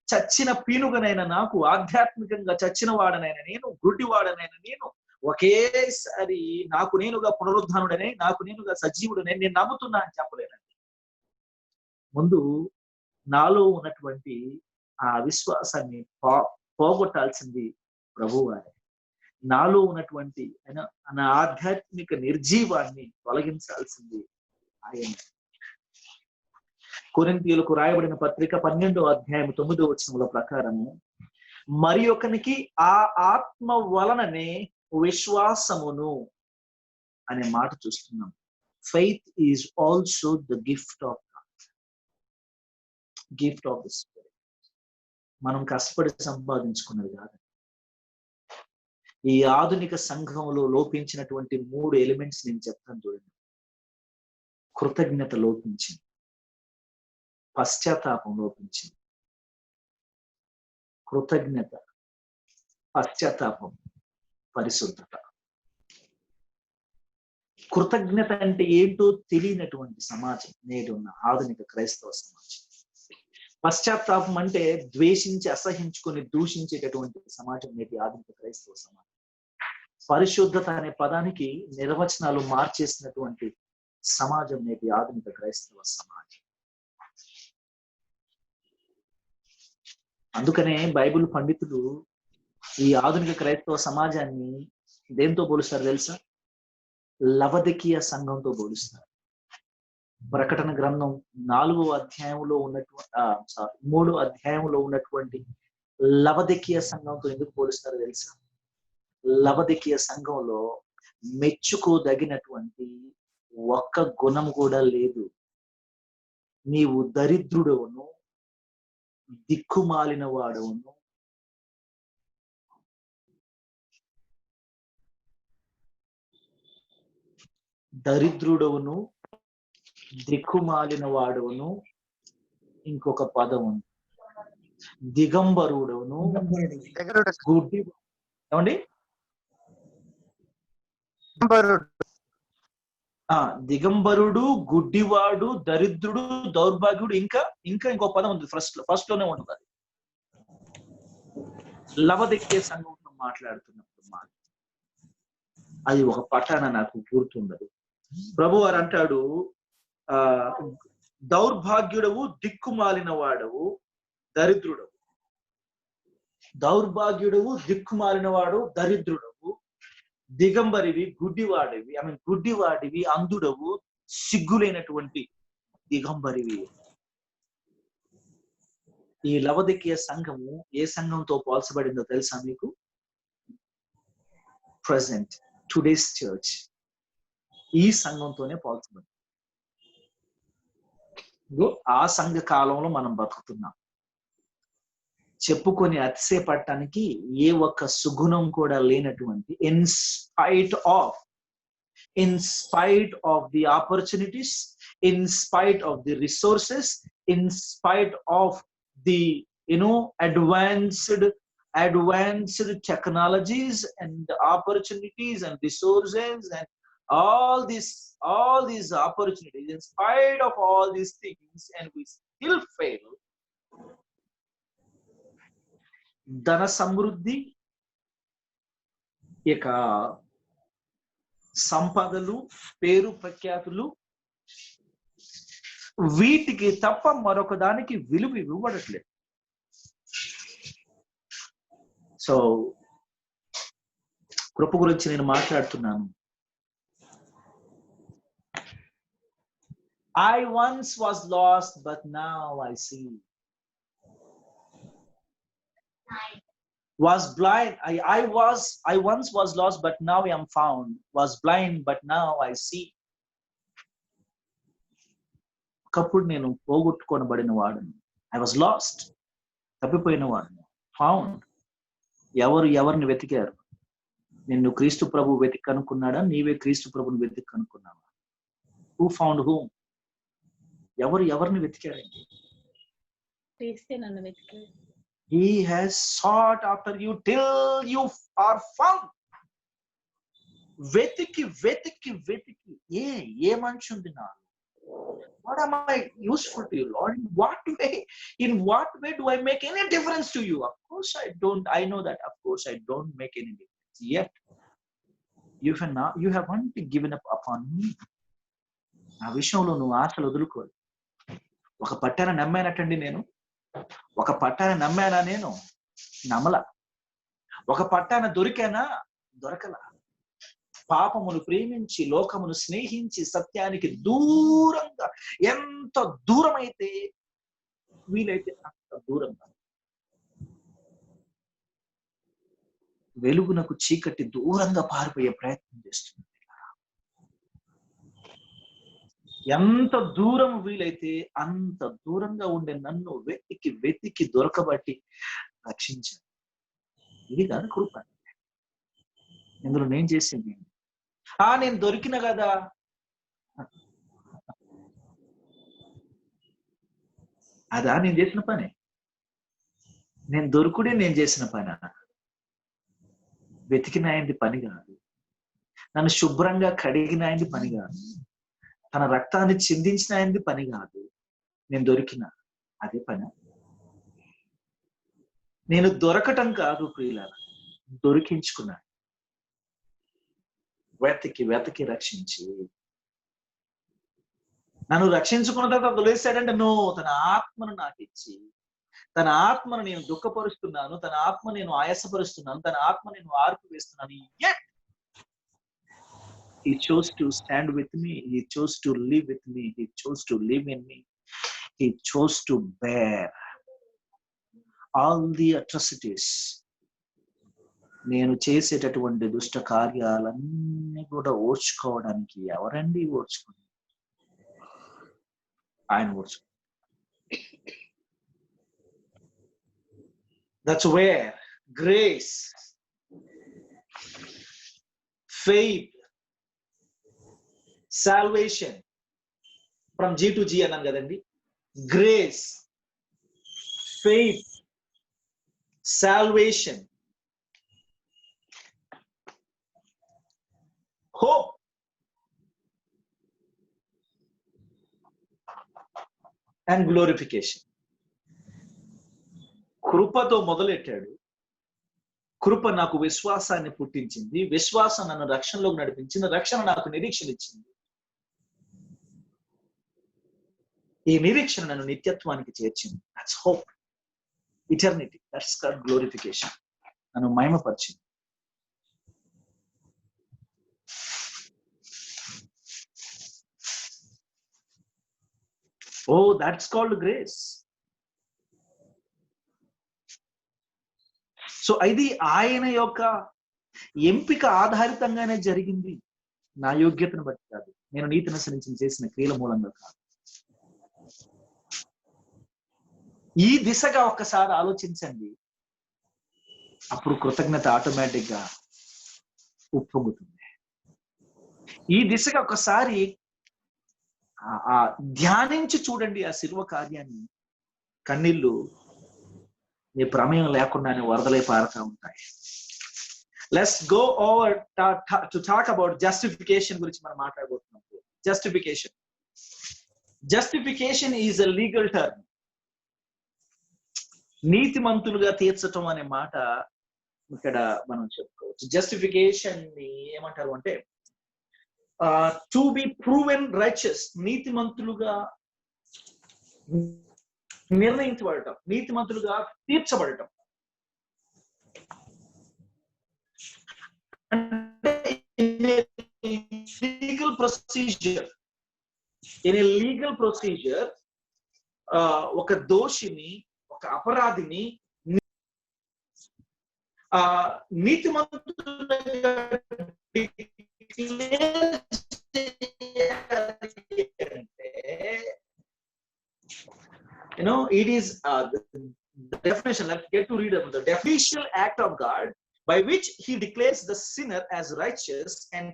చచ్చిన పీనుగనైనా నాకు, ఆధ్యాత్మికంగా చచ్చిన వాడనైనా నేను, గుడ్డివాడనైనా నేను ఒకేసారి నాకు నేనుగా పునరుద్ధానుడనే, నాకు నేనుగా సజీవుడనే నేను నమ్ముతున్నా అని చెప్పలేనండి. ముందు నాలో ఉన్నటువంటి ఆ విశ్వాసాన్ని పోగొట్టాల్సింది ప్రభువారే. నాలో ఉన్నటువంటి నా ఆధ్యాత్మిక నిర్జీవాన్ని తొలగించాల్సింది ఆయన. కొరింథీయులకు రాయబడిన పత్రిక 12వ అధ్యాయం 9వ వచనముల ప్రకారము, మరి ఒకనికి ఆ ఆత్మ వలననే విశ్వాసమును అనే మాట చూస్తున్నాం. Faith is also the gift of God, gift of the spirit. మనం కష్టపడి సంపాదించుకున్నది కాదు. ఈ ఆధునిక సంఘంలో లోపించినటువంటి 3 ఎలిమెంట్స్ నేను చెప్తాను చూడండి. కృతజ్ఞత లోపించింది, పశ్చాత్తాపం లోపించింది. కృతజ్ఞత, పశ్చాత్తాపం, పరిశుద్ధత. కృతజ్ఞత అంటే ఏంటో తెలియనటువంటి సమాజం నేడు ఉన్న ఆధునిక క్రైస్తవ సమాజం. పశ్చాత్తాపం అంటే ద్వేషించి అసహించుకొని దూషించేటటువంటి సమాజం నేటి ఆధునిక క్రైస్తవ సమాజం. పరిశుద్ధత అనే పదానికి నిర్వచనాలు మార్చేసినటువంటి సమాజం నేటి ఆధునిక క్రైస్తవ సమాజం. అందుకనే బైబిల్ పండితులు ఈ ఆధునిక క్రైస్తవ సమాజాన్ని దేంతో పోలుస్తారు తెలుసా? లవదికీయ సంఘంతో పోలుస్తారు. ప్రకటన గ్రంథం 3వ అధ్యాయంలో ఉన్నటువంటి లవదికీయ సంఘంతో ఎందుకు పోలుస్తారో తెలుసా? లవదికీయ సంఘంలో మెచ్చుకోదగినటువంటి ఒక్క గుణం కూడా లేదు. నీవు దరిద్రుడవును, దిక్కుమాలిన వాడవును, దరిద్రుడవును, దిక్కుమాలిన వాడవును, ఇంకొక పదం ఉంది, దిగంబరుడవును, గుడ్డి. ఏమండి? దిగంబరుడు, గుడ్డివాడు, దరిద్రుడు, దౌర్భాగ్యుడు, ఇంకా ఇంకా ఇంకో పదం ఉంది. ఫస్ట్ లోనే ఉంటుంది. అది లవదిక్కే సంఘంతో మాట్లాడుతున్నప్పుడు మాట. అది ఒక పఠాన నాకు గుర్తుండదు. ప్రభు వారు అంటాడు, దౌర్భాగ్యుడవు, దిక్కుమాలిన వాడవు, దరిద్రుడవు. దౌర్భాగ్యుడవు, దిక్కుమాలిన వాడు, దరిద్రుడవు, దిగంబరివి, గుడ్డివాడివి, గుడ్డివాడివి, అంధుడవు, సిగ్గులేనటువంటి దిగంబరివి. ఈ లవదికీయ సంఘము ఏ సంఘంతో పోల్చబడిందో తెలుసా మీకు? ప్రెసెంట్ టుడేస్ చర్చ్ ఈ సంఘంతోనే పోల్చబడింది. ఆ సంఘ కాలంలో మనం బతుకుతున్నాం. చెప్పుకొని అతిశయపడటానికి ఏ ఒక్క సుగుణం కూడా లేనటువంటి, in spite of the opportunities, in spite of the resources, in spite of the advanced technologies and opportunities and resources and all these opportunities, in spite of all these things, and we still fail. ధన సమృద్ధి, ఇక సంపదలు, పేరు ప్రఖ్యాతులు, వీటికి తప్ప మరొక దానికి విలువ ఇవ్వబడట్లేదు. సో కృప గురించి నేను మాట్లాడుతున్నాను. I once was lost, but now I see. Was blind. I once was lost, but now I am found. Was blind, but now I see. ఒకప్పుడు నేను పోగొట్టుకోబడిన వాడిని. ఐ వాజ్ లాస్ట్, తప్పిపోయిన వాడిని. ఫౌండ్, ఎవరిని వెతికారు? నిన్ను క్రీస్తు ప్రభు వెతికి కనుక్కున్నాడా? నీవే క్రీస్తు ప్రభుని వెతికి కనుక్కున్నావా? Who found whom? ఎవరిని వెతికారండి? He has sought after you till you are found. వెతికి వెతికి వెతికి ఏ మనిషి ఉంది నా? What am I useful to you, Lord? In what way do I make any difference to you? Of course I don't. I know that. Of course I don't make any difference. Yet you have only given up upon me. ఆ విషయంలో నువ్వు ఆశలు వదులుకోవాలి. ఒక పట్టాన నమ్మానటండి నేను. ఒక పట్టాన నమ్మానా నేను? నమ్మలా. ఒక పట్టాన దొరికానా? దొరకలా. పాపమును ప్రేమించి, లోకమును స్నేహించి, సత్యానికి దూరంగా, ఎంత దూరం అయితే వీలైతే అంత దూరంగా, వెలుగునకు చీకటి దూరంగా పారిపోయే ప్రయత్నం చేస్తుంది. ఎంత దూరం వీలైతే అంత దూరంగా ఉండే నన్ను వెతికి వెతికి దొరకబట్టి రక్షించాను. ఇది కాదు కృప. ఇందులో నేను చేసింది, నేను దొరికిన కదా, అదా నేను చేసిన పని? నేను దొరుకుడే నేను చేసిన పని? వెతికినాయంది పని కాదు. నన్ను శుభ్రంగా కడిగినాయంది పని కాదు. తన రక్తాన్ని చిందించినాయంది పని కాదు. నేను దొరికిన అదే పని. నేను దొరకటం కాదు ప్రియులారా, దొరికించుకున్నాను. వెతికి వెతికి రక్షించి నన్ను రక్షించుకున్న తర్వాత వదిలేశాడంటే తన ఆత్మను నాకు ఇచ్చి, తన ఆత్మను నేను దుఃఖపరుస్తున్నాను, తన ఆత్మ నేను ఆయాసపరుస్తున్నాను, తన ఆత్మ నేను ఆర్పు వేస్తున్నాను. Yet he chose to stand with me, he chose to live with me, he chose to live in me, he chose to bear all the atrocities నేను చేసేటటువంటి దుష్ట కార్యాలన్నీ కూడా ఓర్చుకోవడానికి ఎవరండి ఓర్చుకుని? ఆయన ఓర్చుకు. That's where grace, faith, salvation from G to G అన్నాను కదండి. Grace, faith, salvation, hope, and glorification. కృపతో మొదలెట్టాడు. కృప నాకు విశ్వాసాన్ని పుట్టించింది, విశ్వాసం నన్ను రక్షణలోకి నడిపించింది, రక్షణ నాకు నిరీక్షణ ఇచ్చింది, ఈ నిరీక్షణ నన్ను నిత్యత్వానికి చేర్చింది. That's hope, eternity. That's called glorification. నన్ను మహిమపరిచింది. Oh, that's called grace. So ఇది ఆయన యొక్క ఎంపిక ఆధారితంగానే జరిగింది, నా యోగ్యతను బట్టి కాదు, నేను నీతిని అనుసరించి చేసిన క్రియల మూలంగా కాదు. ఈ దిశగా ఒక్కసారి ఆలోచించండి, అప్పుడు కృతజ్ఞత ఆటోమేటిక్ గా ఉప్పొంగుతుంది. ఈ దిశగా ఒకసారి ధ్యానించి చూడండి ఆ శిలువ కార్యాన్ని. కన్నీళ్లు మీ ప్రమేయం లేకుండానే వరదలై పారుతూ ఉంటాయి. Let's go over to talk about justification గురించి మనం మాట్లాడబోతున్నాం. Justification. Justification is a legal term. నీతిమంతులుగా తీర్చటం అనే మాట ఇక్కడ మనం చెప్పుకోవచ్చు. జస్టిఫికేషన్ ని ఏమంటారు అంటే టు బి ప్రూవెన్ రైచియస్, నీతిమంతులుగా నిర్ణయించబడటం, నీతిమంతులుగా తీర్చబడటం. అంటే legal procedure, in a legal procedure ఒక దోషిని, ఒక అపరాధిని నీతిమంతులుగా it is the definition. Let's get to read about the definitional act of God by which he declares the sinner as righteous and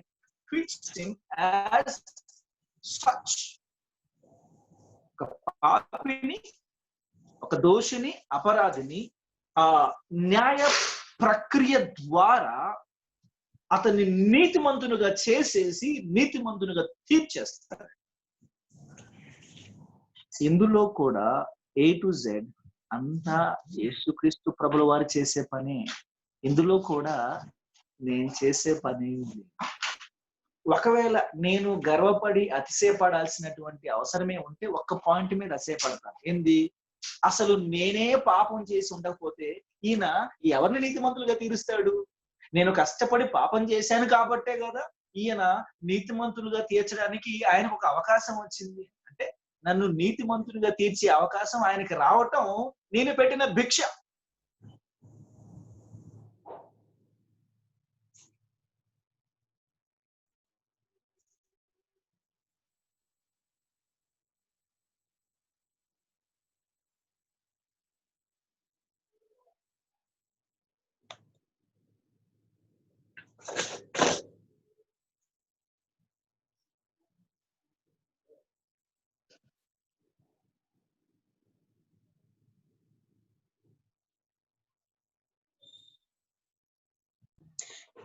treats him as such. ఒక దోషిని, అపరాధిని న్యాయ ప్రక్రియ ద్వారా అతన్ని నీతిమంతునిగా చేసేసి నీతిమంతునిగా తీర్చేస్తారు. ఇందులో కూడా A to Z అంతా యేసుక్రీస్తు ప్రభుల వారు చేసే పని. ఇందులో కూడా నేను చేసే పని. ఒకవేళ నేను గర్వపడి అతిశయపడాల్సినటువంటి అవసరమే ఉంటే ఒక్క పాయింట్ మీద అతిశయపడతాను. ఏంది? అసలు నేనే పాపం చేసి ఉండకపోతే ఈయన ఎవరిని నీతిమంతులుగా తీరుస్తాడు? నేను కష్టపడి పాపం చేశాను కాబట్టే కదా ఈయన నీతిమంతులుగా తీర్చడానికి ఆయనకు ఒక అవకాశం వచ్చింది. అంటే నన్ను నీతిమంతులుగా తీర్చే అవకాశం ఆయనకి రావటం నేను పెట్టిన భిక్ష.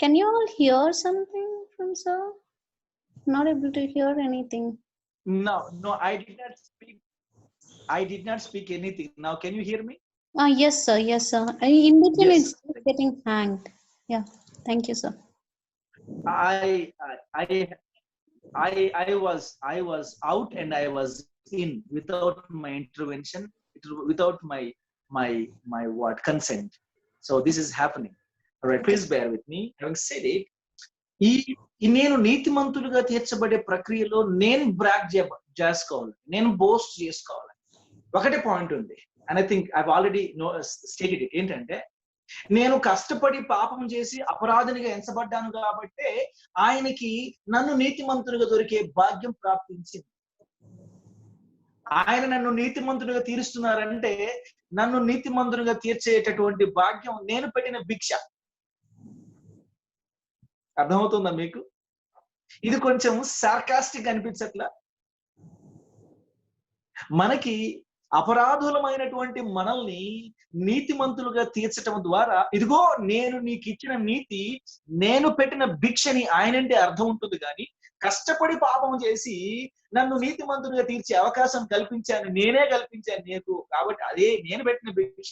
Can you all hear something from sir? Not able to hear anything. No, I did not speak anything. Now can you hear me? Yes sir, in between Yes. it's getting hanged. Yeah, thank you sir. I was out and I was in without my intervention, without my what consent. So this is happening. All right, please bear with me. Having said it, నేను నీతిమంతులుగా తీర్చబడే ప్రక్రియలో నేను brag చేసుకోవాలి, నేను boast చేసుకోవాలి. ఒకటే point ఉంది, and I think I already stated it. ఏంటంటే నేను కష్టపడి పాపం చేసి అపరాధినిగా ఎంచబడ్డాను కాబట్టే ఆయనకి నన్ను నీతిమంతునిగా దొరికే భాగ్యం ప్రాప్తించింది. ఆయన నన్ను నీతిమంతునిగా తీరుస్తున్నారంటే నన్ను నీతిమంతునిగా తీర్చేటటువంటి భాగ్యం నేను పెట్టిన భిక్ష. అర్థమవుతుందా మీకు? ఇది కొంచెం సార్కాస్టిక్ అనిపించట్లా? మనకి అపరాధులమైనటువంటి మనల్ని నీతిమంతులుగా తీర్చటం ద్వారా, ఇదిగో నేను నీకు ఇచ్చిన నీతి, నేను పెట్టిన భిక్షని ఆయనంటే అర్థం ఉంటుంది. కానీ కష్టపడి పాపం చేసి నన్ను నీతిమంతులుగా తీర్చే అవకాశం కల్పించాను, నేనే కల్పించాను నీకు. కాబట్టి అదే నేను పెట్టిన భిక్ష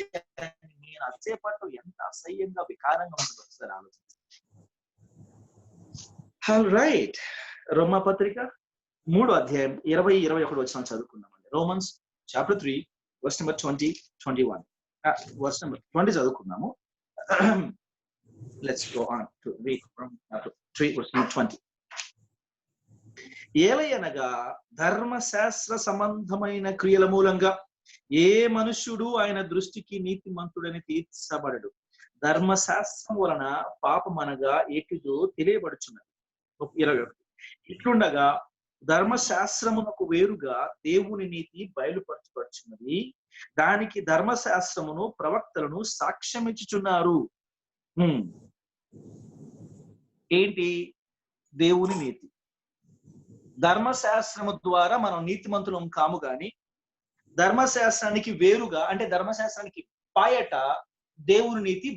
నేను అసేపట్టు ఎంత అసహ్యంగా వికారంగా ఉంటుంది ఒకసారి ఆలోచించి. రైట్, రోమా పత్రిక 3వ అధ్యాయం 20-21 వచనం చదువుకుందామండి. Romans chapter 3 verse number 20-21. Verse number 20 చదువుకుందాము. Let's go on to read from chapter 3 verse number 20. ఏలయనగా ధర్మశాస్త్ర సంబంధమైన క్రియల మూలంగా ఏ మనుష్యుడు ఆయన దృష్టికి నీతిమంతుడని తీర్చబడడు. ధర్మశాస్త్రం వలన పాపమనగా ఏటిదో తెలియబడుచున్నది. 21. ఇట్లుండగా ధర్మశాస్త్రమునకు వేరుగా దేవుని నీతి బయలుపరచబడుచున్నది. దానికి ధర్మశాస్త్రమును ప్రవక్తలను సాక్ష్యమిచ్చుచున్నారు. ఏంటి? దేవుని నీతి. ధర్మశాస్త్రము ద్వారా మనం నీతిమంతులం కాము గాని ధర్మశాస్త్రానికి వేరుగా, అంటే ధర్మశాస్త్రానికి పాయట దేవుని నీతి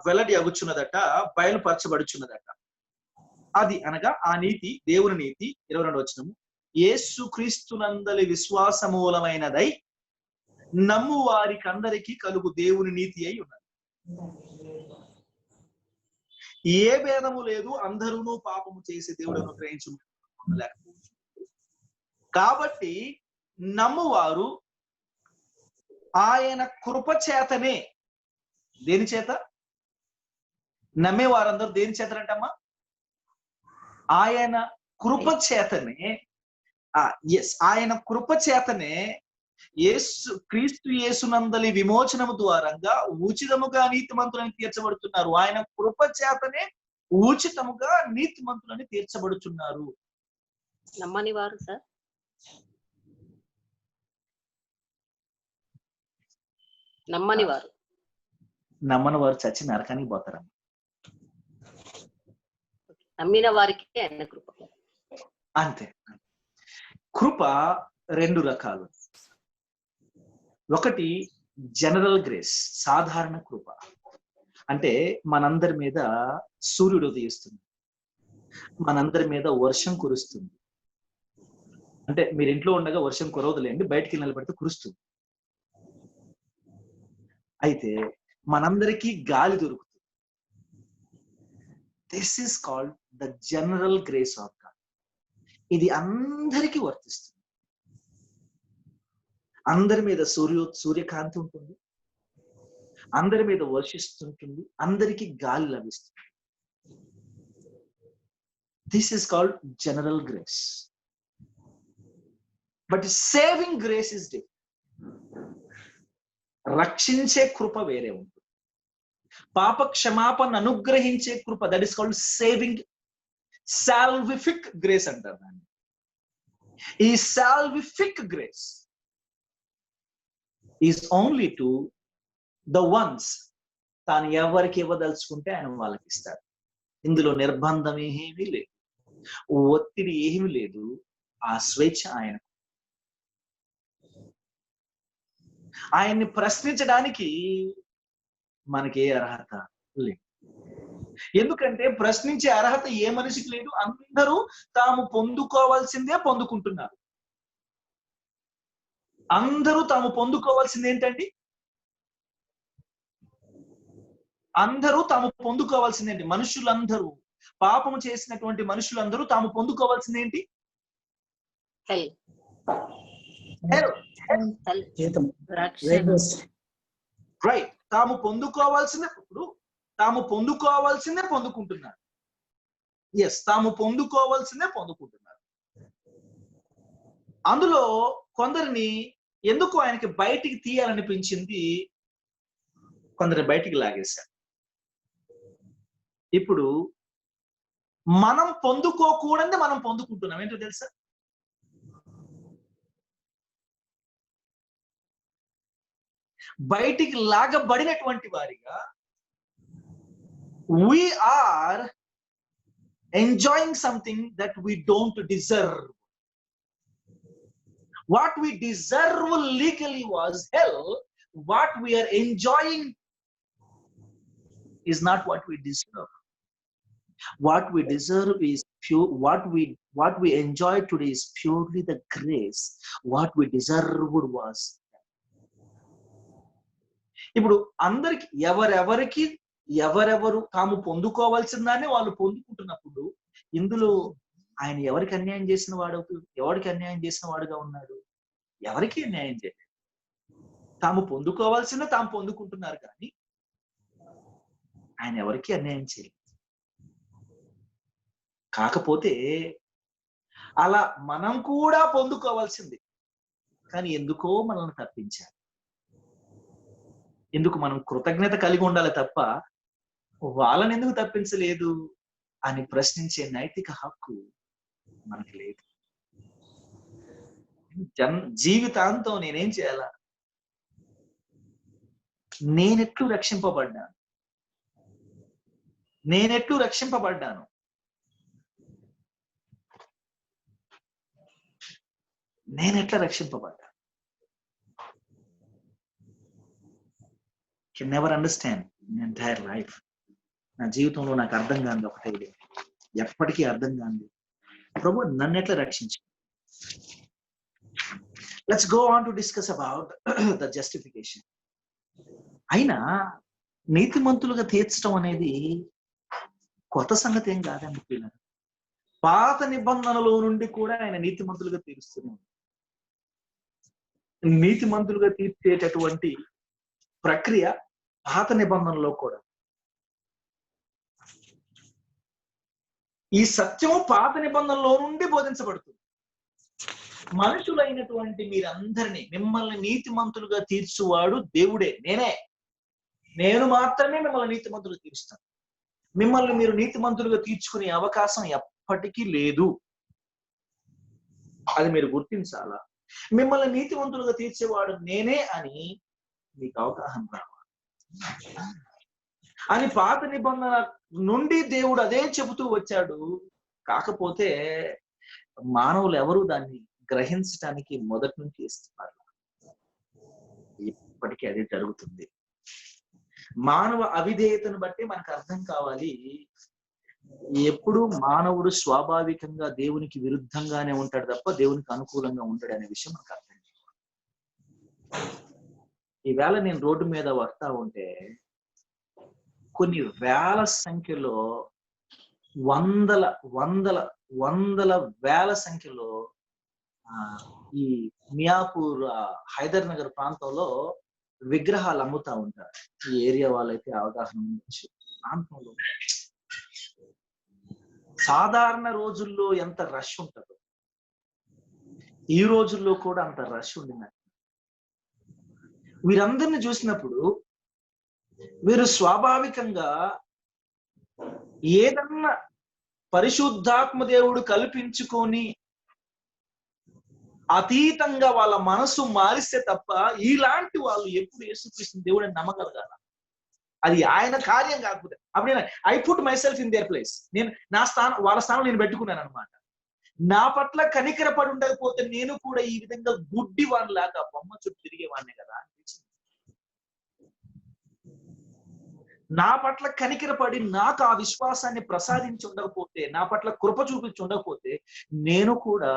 వెల్లడి అగుచున్నదట, బయలుపరచబడుచున్నదట. అది అనగా ఆ నీతి, దేవుని నీతి 22వ వచనము, యేసు క్రీస్తునందలి విశ్వాస మూలమైనదై నమ్ము వారికి అందరికీ కలుగు దేవుని నీతి అయి ఉన్నది. ఏ భేదము లేదు, అందరూ పాపము చేసి దేవుడు అనుగ్రహించలేకపోవచ్చు. కాబట్టి నమ్మువారు ఆయన కృప చేతనే, దేని చేత? నమ్మే వారందరూ దేని చేతనంటమ్మా? ఆయన కృప చేతనే, ఆయన కృప చేతనే క్రీస్తు యేసునందలి విమోచనము ద్వారంగా ఉచితముగా నీతిమంతులని తీర్చబడుతున్నారు. ఆయన కృప చేతనే ఉచితముగా నీతిమంతులని తీర్చబడుతున్నారు. నమ్మని వారు సార్, నమ్మని వారు చచ్చి నరకానికి పోతారమ్మ. నమ్మిన వారికి ఆయన కృప. అంతే. కృప 2 రకాలు. ఒకటి జనరల్ గ్రేస్, సాధారణ కృప. అంటే మనందరి మీద సూర్యుడు ఉదయిస్తుంది, మనందరి మీద వర్షం కురుస్తుంది. అంటే మీరు ఇంట్లో ఉండగా వర్షం కురవదులేండి, బయటికి నిలబడితే కురుస్తుంది. అయితే మనందరికీ గాలి దొరుకుతుంది. This is called the general grace of God. ఇది అందరికీ వర్తిస్తుంది. అందరి మీద సూర్యకాంతి ఉంటుంది, అందరి మీద వర్షిస్తుంటుంది, అందరికీ గాలి లభిస్తుంది. This is called general grace. But saving grace is different. రక్షించే కృప వేరే ఉంటుంది. పాప క్షమాపణ అనుగ్రహించే కృప, that is called saving salvific grace అంటారు దాన్ని. ఈ salvific grace is only to the ones, తాను ఎవరికి ఇవ్వదలుచుకుంటే ఆయన వాళ్ళకి ఇస్తాడు. ఇందులో నిర్బంధం ఏమీ లేదు, ఒత్తిడి ఏమీ లేదు. ఆ స్వేచ్ఛ ఆయన. ఆయన్ని ప్రశ్నించడానికి మనకి ఏ అర్హత లేదు. ఎందుకంటే ప్రశ్నించే అర్హత ఏ మనిషికి లేదు. అందరూ తాము పొందుకోవాల్సిందే పొందుకుంటున్నారు. అందరూ తాము పొందుకోవాల్సింది ఏంటండి? అందరూ తాము పొందుకోవాల్సిందేంటి? మనుషులందరూ, పాపము చేసినటువంటి మనుషులందరూ తాము పొందుకోవాల్సింది ఏంటి? రైట్. తాము పొందుకోవాల్సిందే. ఇప్పుడు తాము పొందుకోవాల్సిందే పొందుకుంటున్నారు. ఎస్, తాము పొందుకోవాల్సిందే పొందుకుంటున్నారు. అందులో కొందరిని ఎందుకు ఆయనకి బయటికి తీయాలనిపించింది, కొందరిని బయటికి లాగేశారు. ఇప్పుడు మనం పొందుకోకూడదు మనం పొందుకుంటున్నాం. ఏంటో తెలుసా? బయటికి లాగబడినటువంటి వారిగా we are enjoying something that we don't deserve. What we deserve legally was hell. What we are enjoying is not what we deserve. What we deserve is pure. What we enjoy today is purely the grace. What we deserved was. ఇప్పుడు అందరికి ఎవరెవరు తాము పొందుకోవాల్సిందాన్ని వాళ్ళు పొందుకుంటున్నప్పుడు ఇందులో ఆయన ఎవరికి అన్యాయం చేసిన ఎవరికి అన్యాయం చేసిన వాడుగా ఉన్నాడు? ఎవరికి అన్యాయం చేయలేదు. తాము పొందుకోవాల్సిందే తాము పొందుకుంటున్నారు కానీ ఆయన ఎవరికి అన్యాయం చేయలేదు. కాకపోతే అలా మనం కూడా పొందుకోవాల్సింది, కానీ ఎందుకో మనల్ని తప్పించారు. ఎందుకు? మనం కృతజ్ఞత కలిగి ఉండాలి తప్ప వాళ్ళని ఎందుకు తప్పించలేదు అని ప్రశ్నించే నైతిక హక్కు మనకి లేదు. జీవితాంతం నేనేం చేయాలా? నేనెట్లు రక్షింపబడ్డాను? నేనెట్లు రక్షింపబడ్డాను? నేనెట్లా రక్షింపబడ్డా? Can never understand in entire life. నా జీవితంలో నాకు అర్థం కాంది ఒకటే, ఎప్పటికీ అర్థం కాంది, ప్రభు నన్ను ఎట్లా రక్షించు. Let's go on to discuss about the justification. అయినా నీతిమంతులుగా తీర్చడం అనేది కొత్త సంగతి ఏం కాదండి పిల్లలు. పాత నిబంధనలో నుండి కూడా ఆయన నీతిమంతులుగా తీరుస్తున్నాడు. నీతిమంతులుగా తీర్చేటటువంటి ప్రక్రియ పాత నిబంధనలో కూడా. ఈ సత్యము పాత నిబంధనలో నుండి బోధించబడుతుంది. మనుషులైనటువంటి మీరందరినీ, మిమ్మల్ని నీతిమంతులుగా తీర్చువాడు దేవుడే, నేను మాత్రమే మిమ్మల్ని నీతిమంతులుగా తీరుస్తాను. మిమ్మల్ని మీరు నీతిమంతులుగా తీర్చుకునే అవకాశం ఎప్పటికీ లేదు. అది మీరు గుర్తించాలా. మిమ్మల్ని నీతిమంతులుగా తీర్చేవాడు నేనే అని మీకు అవగాహన రావాలి. అని పాత నిబంధన నుండి దేవుడు అదే చెబుతూ వచ్చాడు. కాకపోతే మానవులు ఎవరు దాన్ని గ్రహించడానికి మొదటి నుంచి ఇస్తున్నారు. ఇప్పటికీ అదే జరుగుతుంది. మానవ అవిధేయతను బట్టి మనకు అర్థం కావాలి, ఎప్పుడు మానవుడు స్వాభావికంగా దేవునికి విరుద్ధంగానే ఉంటాడు తప్ప దేవునికి అనుకూలంగా ఉంటాడు అనే విషయం మనకు అర్థం కావాలి. ఈవేళ నేను రోడ్డు మీద వస్తా ఉంటే కొన్ని వేల సంఖ్యలో, వందల వేల సంఖ్యలో ఈ మియాపూర్, హైదర్ నగర్ ప్రాంతంలో విగ్రహాలు అమ్ముతా ఉంటారు. ఈ ఏరియా వాళ్ళైతే అవగాహన ఉండొచ్చు. ప్రాంతంలో సాధారణ రోజుల్లో ఎంత రష్ ఉంటుందో ఈ రోజుల్లో కూడా అంత రష్ ఉండినట్టు. వీరందరిని చూసినప్పుడు వీరు స్వాభావికంగా ఏదన్నా పరిశుద్ధాత్మ దేవుడు కల్పించుకొని అతీతంగా వాళ్ళ మనసు మారిస్తే తప్ప ఇలాంటి వాళ్ళు ఎప్పుడు యేసుక్రీస్తు దేవుడిని నమ్మగలగాల. అది ఆయన కార్యం కాకపోతే అప్పుడు I put my self in their place. నేను నా స్థానం, వాళ్ళ స్థానం నేను పెట్టుకున్నాను అనమాట. నా పట్ల కనికరపడి ఉండకపోతే నేను కూడా ఈ విధంగా గుడ్డి వాడిలాగా బొమ్మ చుట్టూ తిరిగేవాడిని కదా అనిపించింది. నా పట్ల కనికరపడి నాకు ఆ విశ్వాసాన్ని ప్రసాదించి ఉండకపోతే, నా పట్ల కృప చూపించి ఉండకపోతే నేను కూడా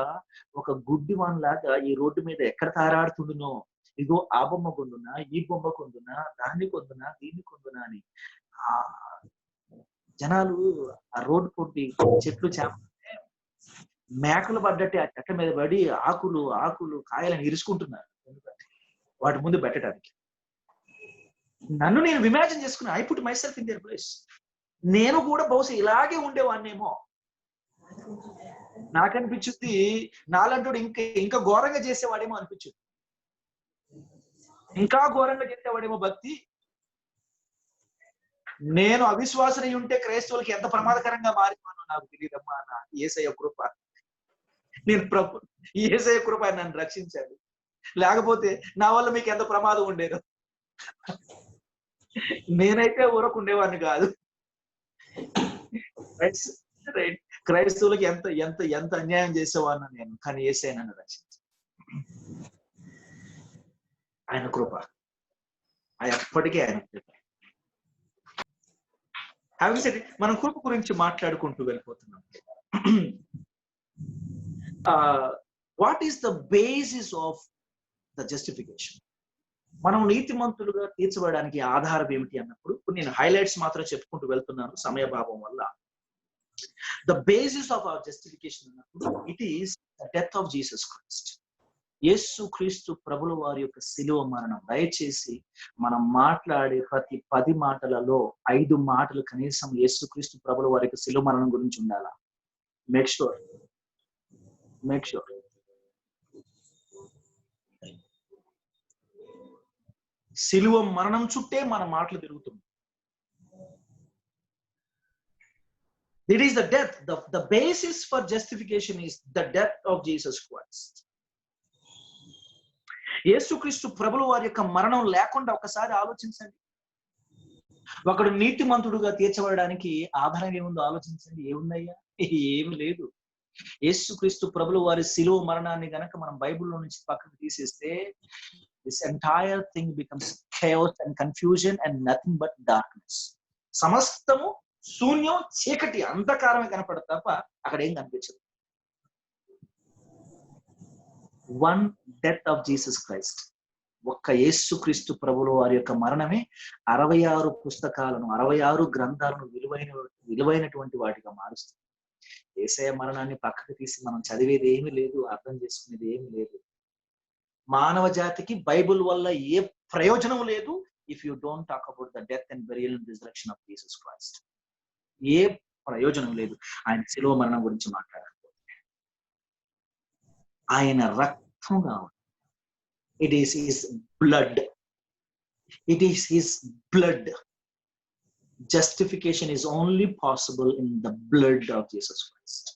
ఒక గుడ్డివాన్లాగా ఈ రోడ్డు మీద ఎక్కడ తారాడుతుండునో, ఇగో ఆ బొమ్మ కొందునా, ఈ బొమ్మ కొందునా, దాన్ని కొందునా, దీన్ని కొందునా అని ఆ జనాలు ఆ రోడ్డు పొట్టి చెట్లు చేపడితే మేకలు పడ్డట్టే ఆ చెట్ల మీద పడి ఆకులు కాయలను ఇరుచుకుంటున్నారు. ఎందుకంటే వాటి ముందు పెట్టడానికి. నన్ను నేను ఇమాజిన్ చేసుకున్నా. I put my self in their place. నేను కూడా బహుశా ఇలాగే ఉండేవాడినేమో. నాకు అనిపించుద్ది నాలంటోడు ఇంకా ఘోరంగా చేసేవాడేమో అనిపించుద్ది. ఇంకా ఘోరంగా చేసేవాడేమో భక్తి. నేను అవిశ్వాసని ఉంటే క్రైస్తవులకి ఎంత ప్రమాదకరంగా మారిపోను నాకు తెలియదమ్మా. నా యేసయ్య కృప, నేను ప్రభు యేసయ్య కృప నన్ను రక్షించాడు. లేకపోతే నా వల్ల మీకు ఎంత ప్రమాదం ఉండేదో. నేనైతే ఊరకుండేవాడిని కాదు. క్రైస్తవులకి ఎంత ఎంత ఎంత అన్యాయం చేసేవాడిని నేను, కానీ యేసయ్య నన్ను రక్షించాడు. ఆయన కృప, ఎప్పటికీ ఆయన కృప. మనం కృప గురించి మాట్లాడుకుంటూ వెళ్ళిపోతున్నాం. What is the basis of the justification? మనం నీతిమంతులుగా తీర్చబడడానికి ఆధారం ఏమిటి అన్నప్పుడు నేను హైలైట్స్ మాత్రం చెప్పుకుంటూ వెళ్తున్నాను సమయభావం వల్ల. The basis of our justification అన్నప్పుడు it is the death of Jesus Christ. Yesu Kristu ప్రభుల వారి యొక్క శిలువ మరణం. దయచేసి మనం మాట్లాడే ప్రతి 10 మాటలలో 5 మాటలు కనీసం యేసు క్రీస్తు ప్రభుల వారి యొక్క శిలువ మరణం గురించి ఉండాలా. Make sure. శిలువ మరణం చుట్టే మన మాటలు తిరుగుతుంది. It is the death. The basis for justification is the death of Jesus Christ. యేసుక్రీస్తు ప్రభుల వారి యొక్క మరణం లేకుండా ఒకసారి ఆలోచించండి. ఒకడు నీతిమంతుడుగా తీర్చబడడానికి ఆధారం ఏముందో ఆలోచించండి. ఏముందయ్యా? ఏమి లేదు. యేసుక్రీస్తు ప్రభుల వారి శిలువ మరణాన్ని గనక మనం బైబిల్లో నుంచి పక్కకు తీసేస్తే this entire thing becomes chaos and confusion and nothing but darkness. సమస్తము శూన్యం, చీకటి, అంధకారమే కనపడదు తప్ప అక్కడ ఏం కనిపించదు. One death of Jesus Christ. ఒక్క యేసుక్రీస్తు ప్రభుల వారి యొక్క మరణమే 66 పుస్తకాలను, 66 గ్రంథాలను విలువైనటువంటి వాటిగా మారుస్తుంది. యేసయ్య మరణాన్ని పక్కకు తీసి మనం చదివేది ఏమీ లేదు, అర్థం చేసుకునేది ఏమీ లేదు. మానవ జాతికి బైబుల్ వల్ల ఏ ప్రయోజనం లేదు if you don't talk about the death and burial and resurrection of Jesus Christ. ఏ ప్రయోజనం లేదు ఆయన శిలువ మరణం గురించి మాట్లాడాలి. ఆయన రక్తం కావాలి. It is his blood. It is his blood. Justification is only possible in the blood of Jesus Christ.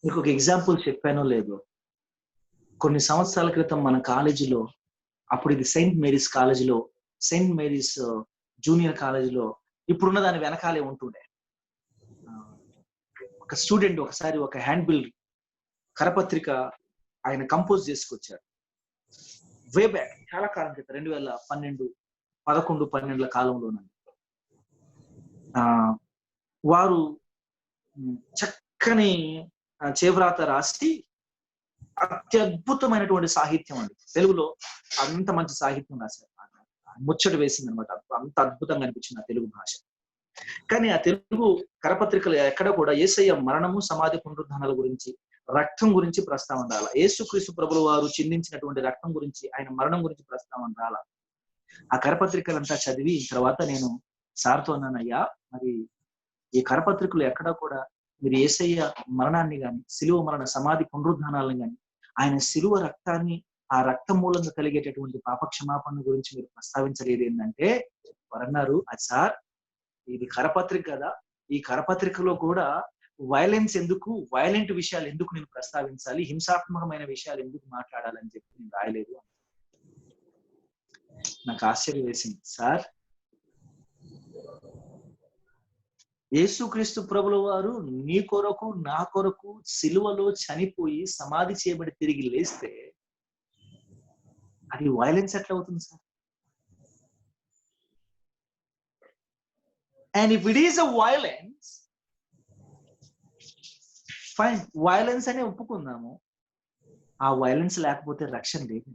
మీకు ఒక ఎగ్జాంపుల్ చెప్పానో లేదో, కొన్ని సంవత్సరాల క్రితం మన కాలేజీలో, అప్పుడు ఇది సెయింట్ మేరీస్ కాలేజీలో, సెయింట్ మేరీస్ జూనియర్ కాలేజీలో, ఇప్పుడున్న దాని వెనకాలే ఉంటుండే, ఒక స్టూడెంట్ ఒకసారి ఒక హ్యాండ్ బిల్ కరపత్రిక ఆయన కంపోజ్ చేసుకొచ్చారు. వే బ్యాక్, చాలా కాలం క్రితం, 2012, 11, 12 కాలంలోనండి. వారు చక్కని చేవ్రాత రాసి అత్యద్భుతమైనటువంటి సాహిత్యం అండి. తెలుగులో అంత మంచి సాహిత్యం రాశారు. ముచ్చట వేసింది అనమాట. అంత అద్భుతంగా అనిపించింది ఆ తెలుగు భాష. కానీ ఆ తెలుగు కరపత్రికలు ఎక్కడ కూడా యేసయ్య మరణము, సమాధి, పునరుద్ధానాల గురించి, రక్తం గురించి ప్రస్తావన రాల. యేసుక్రీస్తు ప్రభుల వారు చిందించినటువంటి రక్తం గురించి, ఆయన మరణం గురించి ప్రస్తావన రాల. ఆ కరపత్రికలంతా చదివి తర్వాత నేను సార్తో అన్నానయ్యా, మరి ఈ కరపత్రికలు ఎక్కడా కూడా మీరు యేసయ్య మరణాన్ని గాని, శిలువ మరణ, సమాధి, పునరుద్ధానాలను గాని, ఆయన శిలువ రక్తాన్ని, ఆ రక్తం మూలంగా కలిగేటటువంటి పాపక్షమాపణ గురించి మీరు ప్రస్తావించలేదు. ఏంటంటే వారన్నారు, అది సార్ ఇది కరపత్రిక కదా, ఈ కరపత్రికలో కూడా వైలెన్స్ ఎందుకు, వైలెంట్ విషయాలు ఎందుకు నేను ప్రస్తావించాలి, హింసాత్మకమైన విషయాలు ఎందుకు మాట్లాడాలని చెప్పి నేను రాయలేదు. నాకు ఆశ్చర్యం వేసింది. సార్, యేసుక్రీస్తు ప్రభుల వారు నీ కొరకు, నా కొరకు సిలువలో చనిపోయి సమాధి చేయబడి తిరిగి లేస్తే అది వైలెన్స్ ఎట్లా అవుతుంది sir? And if it is a violence, fine, violence అనే ఒప్పుకుందాము. ఆ వైలెన్స్ లేకపోతే రక్షణ లేదు.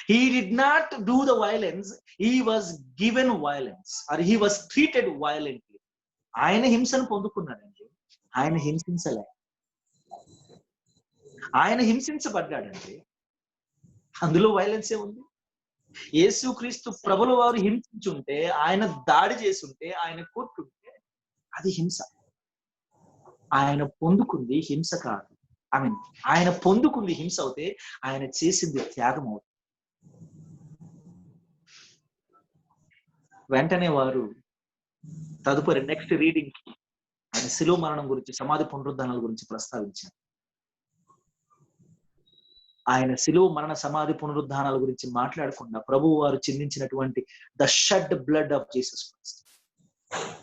He did not do the violence, he was given violence or he was treated violently. ఆయన హింసను పొందుకున్నాడండి, ఆయన హింసించలే. ఆయన హింసించబడ్డాడండి, అందులో వైలెన్స్ ఏ ఉంది? యేసుక్రీస్తు ప్రభుల వారు హింసించుంటే, ఆయన దాడి చేసుంటే, ఆయన కొట్టుంటే అది హింస. ఆయన పొందుకుంది హింస కాదు. ఆయన పొందుకుంది హింస అవుతే ఆయన చేసింది త్యాగం అవుతుంది. వెంటనే వారు తదుపరి నెక్స్ట్ రీడింగ్ కి ఆయన శిలువ మరణం గురించి, సమాధి పునరుద్ధానాల గురించి ప్రస్తావించారు. ఆయన శిలువ మరణ సమాధి పునరుద్ధానాల గురించి మాట్లాడకుండా ప్రభువు వారు చిందించినటువంటి the shed blood of Jesus Christ.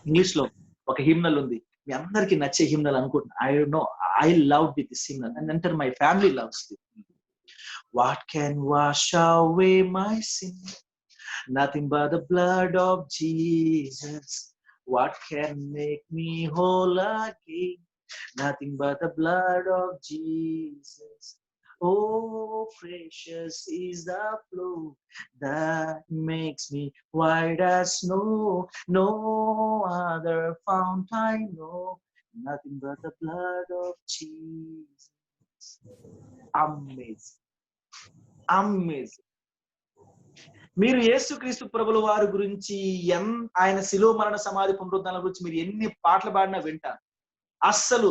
English లో ఒక హిమ్నల్ ఉంది, మీ అందరికి నచ్చే హిమ్నల్ అనుకుంటున్నా. I know I love this hymnal and enter my family loves this. What can wash away my sin, nothing but the blood of Jesus. What can make me whole again, nothing but the blood of Jesus. Oh, precious is the flow that makes me white as snow. No other fount I know, nothing but the blood of Jesus. Amazing, amazing. మీరు యేసుక్రీస్తు ప్రభుల వారి గురించి ఆయన శిలువ మరణ సమాధి పునరుద్ధానాల గురించి మీరు ఎన్ని పాటలు పాడినా వింటాను, అస్సలు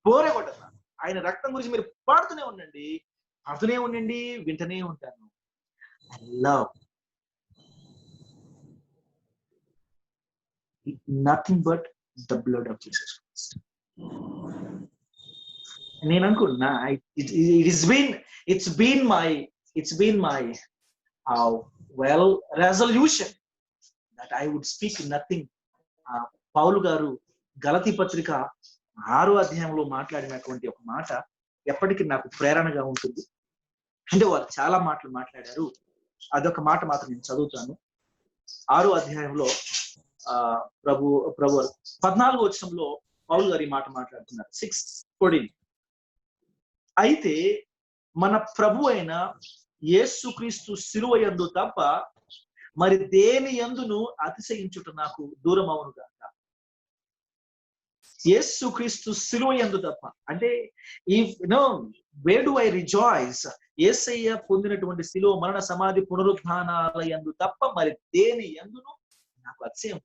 బోరే కొట్టదు. ఆయన రక్తం గురించి మీరు పాడుతూనే ఉండండి, పాడుతూనే ఉండండి, వింటూనే ఉంటాను. I love nothing but the blood of Jesus Christ. నేను అనుకుంటున్నా it's been my resolution that I would speak nothing. పౌలు గారు గలతీ పత్రిక 6వ అధ్యాయంలో మాట్లాడినటువంటి ఒక మాట ఎప్పటికీ నాకు ప్రేరణగా ఉంటుంది. అంటే వారు చాలా మాటలు మాట్లాడారు, అదొక మాట మాత్రం నేను చదువుతాను. 6వ అధ్యాయంలో ప్రభు 14వ వచనంలో పౌలు గారు ఈ మాట మాట్లాడుతున్నారు. 6:14. అయితే మన ప్రభు అయిన యేసుక్రీస్తు శిలువ యందు తప్ప మరి దేని యందును అతిశయించుట నాకు దూరం అవును గాక. యేసుక్రీస్తు శిలువ యందు తప్ప అంటే వేర్ డు ఐ రిజాయిస్, యేసయ్య పొందినటువంటి శిలువ మరణ సమాధి పునరుద్ధానాల యందు తప్ప మరి దేని యందును నాకు అతిశయం.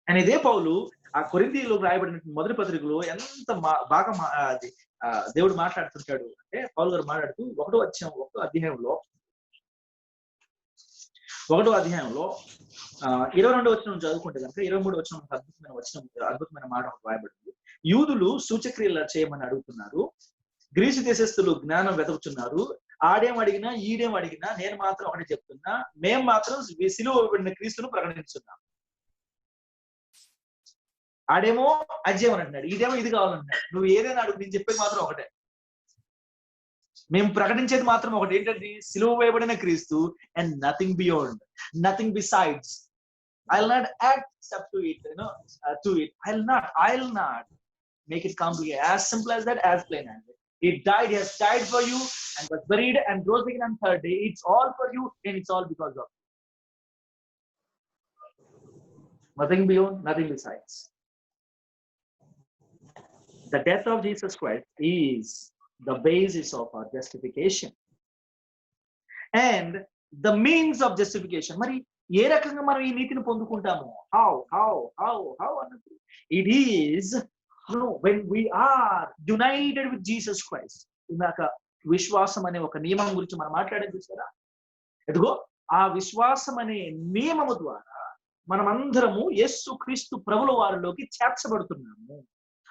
అని ఇదే పౌలు ఆ కొరింథీయులో రాయబడిన మొదటి పత్రికలో ఎంత బాగా దేవుడు మాట్లాడుతుంటాడు అంటే, పౌలు గారు మాట్లాడుతూ 1వ అధ్యాయంలో 22వ వచనం చదువుకుంటే కనుక 23వ వచనం అద్భుతమైన మాట రాయబడింది. యూదులు సూచక్రియలు చేయమని అడుగుతున్నారు, గ్రీసు దేశస్థులు జ్ఞానం వెతుకుతున్నారు. ఆడేం అడిగినా ఈడేం అడిగినా నేను మాత్రం ఒకటి చెప్తున్నా, మేము మాత్రం సిలువబడిన క్రీస్తును ప్రకటిస్తున్నాం. ఆడేమో అజ్జేమని అంటున్నాడు, ఈడేమో ఇది కావాలంటున్నాడు. నువ్వు ఏదైనా అడుగు, నేను చెప్పేది మాత్రం ఒకటే, మేము ప్రకటించేది మాత్రం ఒకటి. ఏంటంటే సిలువ వేయబడిన క్రీస్తు and nothing beyond, nothing besides. I'll not add stuff to it, I'll not make it complicated. As simple as that, as plain as that. He has died for you and was buried and rose again on third day. It's all for you and it's all because of you. Nothing beyond, nothing besides. The death of Jesus Christ is the basis of our justification and the means of justification. Mari ఏ రకంగా మనం ఈ నీతిని పొందుకుంటాము? How అన్నది it is when we are united with Jesus Christ. ఇందాక విశ్వాసం అనే ఒక నియమం గురించి మనం మాట్లాడేది చూసారా? ఎదుగో ఆ విశ్వాసం అనే నియమము ద్వారా మనమందరము యేసుక్రీస్తు ప్రభుల వారిలోకి చేర్చబడుతున్నాము.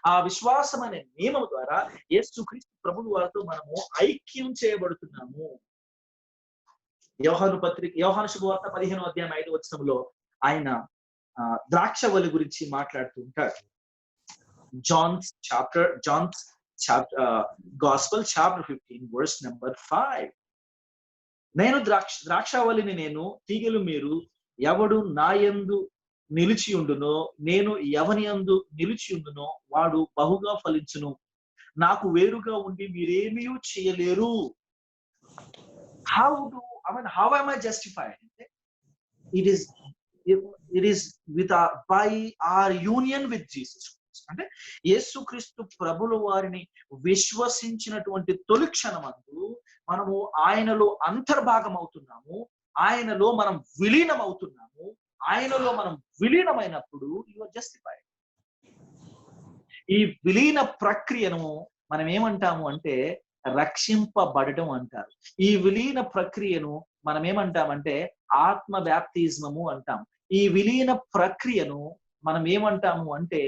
ఆ విశ్వాసం అనే నియమం ద్వారా యేసుక్రీస్తు ప్రభుల వారితో మనము ఐక్యం చేయబడుతున్నాము. యోహాను శుభవార్త 15వ అధ్యాయం 5వ వచనంలో ఆయన ద్రాక్షవల్లి గురించి మాట్లాడుతూ ఉంటాడు. John's Gospel chapter 15 verse number 5. నేను ద్రాక్షవల్లిని, నేను తీగలు మీరు, ఎవడు నా యందు నిలిచి ఉండునో నేను ఎవని యందు నిలిచి ఉండునో వాడు బహుగా ఫలించును. నాకు వేరుగా ఉండి మీరేమీ చేయలేరు. How am I justified? It is by our union with Jesus Christ. అంటే యేసుక్రీస్తు ప్రభుల వారిని విశ్వసించినటువంటి తొలి క్షణమందు మనము ఆయనలో అంతర్భాగం అవుతున్నాము, ఆయనలో మనం విలీనం అవుతున్నాము. ఆయనలో మనం విలీనమైనప్పుడు యు ఆర్ జస్టిఫైడ్. ఈ విలీన ప్రక్రియను మనం ఏమంటాము అంటే రక్షింపబడటం అంటారు. ఈ విలీన ప్రక్రియను మనం ఏమంటామంటే ఆత్మ బ్యాప్తిజమము అంటాం. ఈ విలీన ప్రక్రియను మనం ఏమంటాము అంటే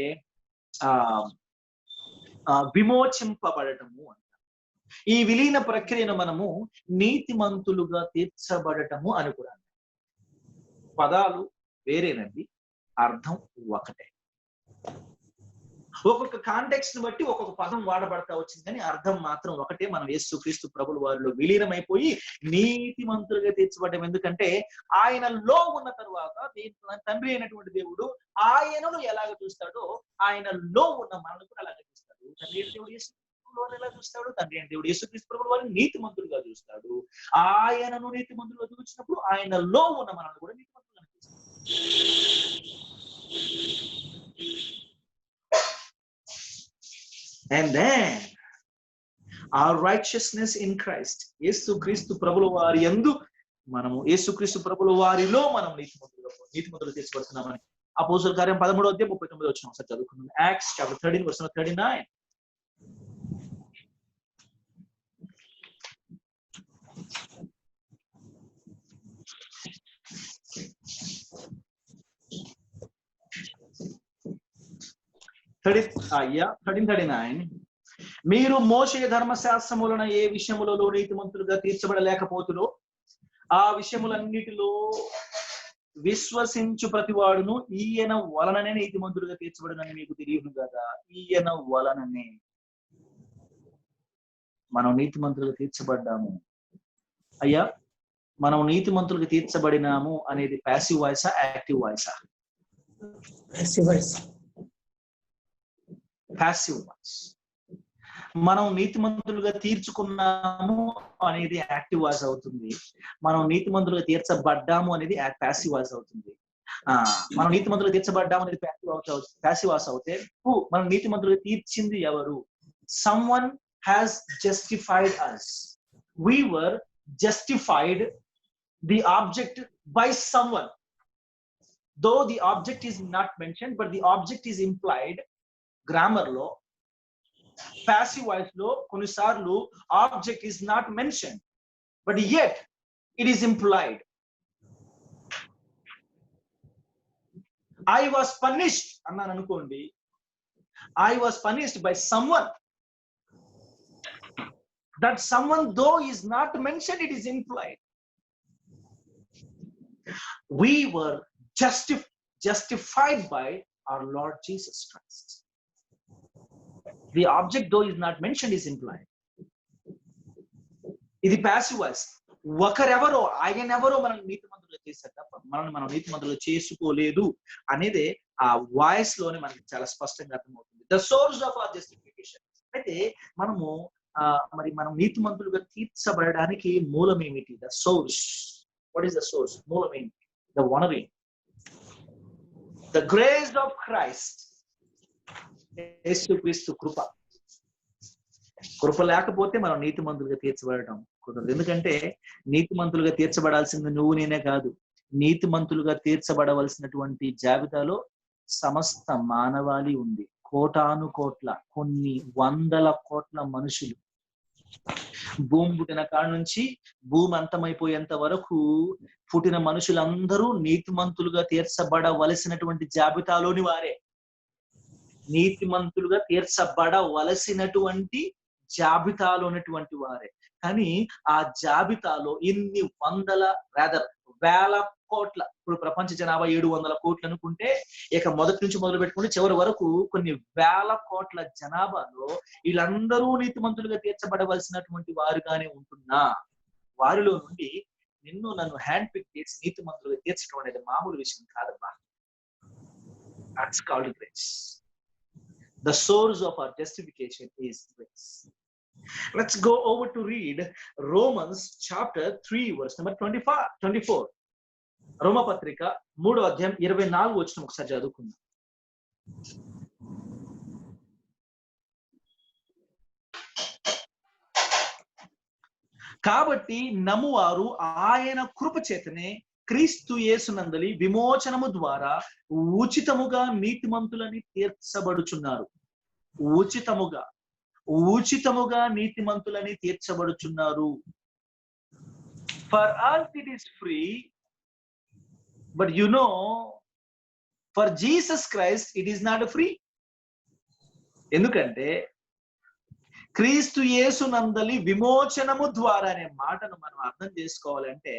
విమోచింపబడటము అంటాం. ఈ విలీన ప్రక్రియను మనము నీతిమంతులుగా తీర్చబడటము అని కూడా. పదాలు వేరేనండి, అర్థం ఒకటే. ఒక్కొక్క కాంటెక్స్ట్ ని బట్టి ఒక్కొక్క పదం వాడబడతా వచ్చింది, కానీ అర్థం మాత్రం ఒకటే. మనం యేసుక్రీస్తు ప్రభుల వారిలో విలీనమైపోయి నీతిమంతులుగా తీర్చబడ్డం. ఎందుకంటే ఆయనలో ఉన్న తర్వాత తండ్రి అయినటువంటి దేవుడు ఆయనను ఎలాగ చూస్తాడో ఆయనలో ఉన్న మనల్ని కూడా అలాగే చూస్తాడు. తండ్రి అయిన దేవుడు యేసుక్రీస్తు వారిని ఎలా చూస్తాడు? తండ్రి అయిన దేవుడు యేసుక్రీస్తు ప్రభుల వారిని నీతిమంతులుగా చూస్తాడు. ఆయనను నీతిమంతులుగా చూసినప్పుడు ఆయనలో ఉన్న మనల్ని కూడా నీతిమంతులుగా చూస్తాడు. And then our righteousness in Christ, యేసుక్రీస్తు ప్రభుల వారి యందు మనము, యేసుక్రీస్తు ప్రభుల వారిలో మనం నీతిమంతులుగా తీర్చబడుతున్నామని అపోస్తలుల కార్యం 13:39 వచ్చిన ఒకసారి చదువుకున్నాం. Acts chapter 13 verse 39. మీరు మోషే ధర్మశాస్త్రములన ఏ విషయములలో నీతిమంతులుగా తీర్చబడలేకపోతులో ఆ విషయములన్నిటిలో విశ్వసించు ప్రతివాడును ఈయన వలననే నీతిమంతులుగా తీర్చబడునని మీకు తెలియను కదా. ఈయన వలననే మనం నీతిమంతులుగా తీర్చబడ్డాము. అయ్యా, మనం నీతిమంతులుగా తీర్చబడినాము అనేది ప్యాసివ్ వాయిసా, యాక్టివ్ వాయిసా? Passive voice. మనం నీతిమంతులుగా తీర్చుకున్నాము అనేది యాక్టివ్ వాయిస్ అవుతుంది. మనం నీతిమంతులుగా తీర్చబడ్డాము అనేది ప్యాసివ్ వాయిస్ అవుతుంది. మనం నీతిమంతులుగా తీర్చబడ్డాము అనేది ప్యాసివ్ వాయిస్ అవుతే మనం నీతిమంతులుగా తీర్చింది ఎవరు? someone has justified us. We were justified the object by someone, though the object is not mentioned, but the object is implied. Grammar లో passive voice లో కొన్నిసార్లు object is not mentioned, but yet it is implied. I was punished అన్నాను అనుకోండి, I was punished by someone. That someone, though is not mentioned, it is implied. We were justified by our Lord Jesus Christ. The object, though is not mentioned, is implied. ఇది passive voice. ఒకరెవరో ఆయనెవరో మనం నీతిమంతులుగా చేశారు తప్ప మనం నీతిమంతులుగా చేసుకోలేదు అనేది ఆ వాయిస్ లోనే మనకి చాలా స్పష్టంగా అర్థమవుతుంది. The source of our justification. అయితే మనం నీతిమంతులుగా తీర్చబడడానికి మూలం ఏమిటి? The source. What is the source? మూలం ఏమిటి? ద వనరు. The grace of Christ. యేసుక్రీస్తు కృప. కృప లేకపోతే మనం నీతిమంతులుగా తీర్చబడటం కుదరదు. ఎందుకంటే నీతిమంతులుగా తీర్చబడాల్సింది నువ్వు నేనే కాదు. నీతిమంతులుగా తీర్చబడవలసినటువంటి జాబితాలో సమస్త మానవాళి ఉంది. కోటాను కోట్ల, కొన్ని వందల కోట్ల మనుషులు. భూమి పుట్టిన కాడ నుంచి భూమి అంతమైపోయేంత వరకు పుట్టిన మనుషులందరూ నీతిమంతులుగా తీర్చబడవలసినటువంటి జాబితాలోని వారే. నీతిమంతులుగా తీర్చబడవలసినటువంటి జాబితాలో ఉన్నటువంటి వారే. కానీ ఆ జాబితాలో ఇన్ని వందల వేల కోట్ల, ఇప్పుడు ప్రపంచ జనాభా 700 కోట్లు అనుకుంటే ఇక మొదటి నుంచి మొదలు పెట్టుకుంటే చివరి వరకు కొన్ని వేల కోట్ల జనాభాలో వీళ్ళందరూ నీతిమంతులుగా తీర్చబడవలసినటువంటి వారుగానే ఉంటున్నా వారిలో నుండి నిన్ను నన్ను హ్యాండ్ పిక్ చేసి నీతిమంతులుగా తీర్చడం అనేది మామూలు విషయం కాదమ్మా. That's called grace. The source of our justification is grace. Let's go over to read Romans chapter 3 verse number 24. రోమపత్రిక 3వ అధ్యాయం 24 వచనం ఒకసారి చదువుకుందాం. కాబట్టి నమ్మువారు ఆయన కృప చేతనే క్రీస్తు యేసునందలి విమోచనము ద్వారా ఉచితముగా నీతిమంతులని తీర్చబడుచున్నారు. ఉచితముగా నీతిమంతులని తీర్చబడుచున్నారు. For us it is free, but you know, for Jesus Christ it is not free. ఎందుకంటే క్రీస్తు యేసు నందలి విమోచనము ద్వారా అనే మాటను మనం అర్థం చేసుకోవాలంటే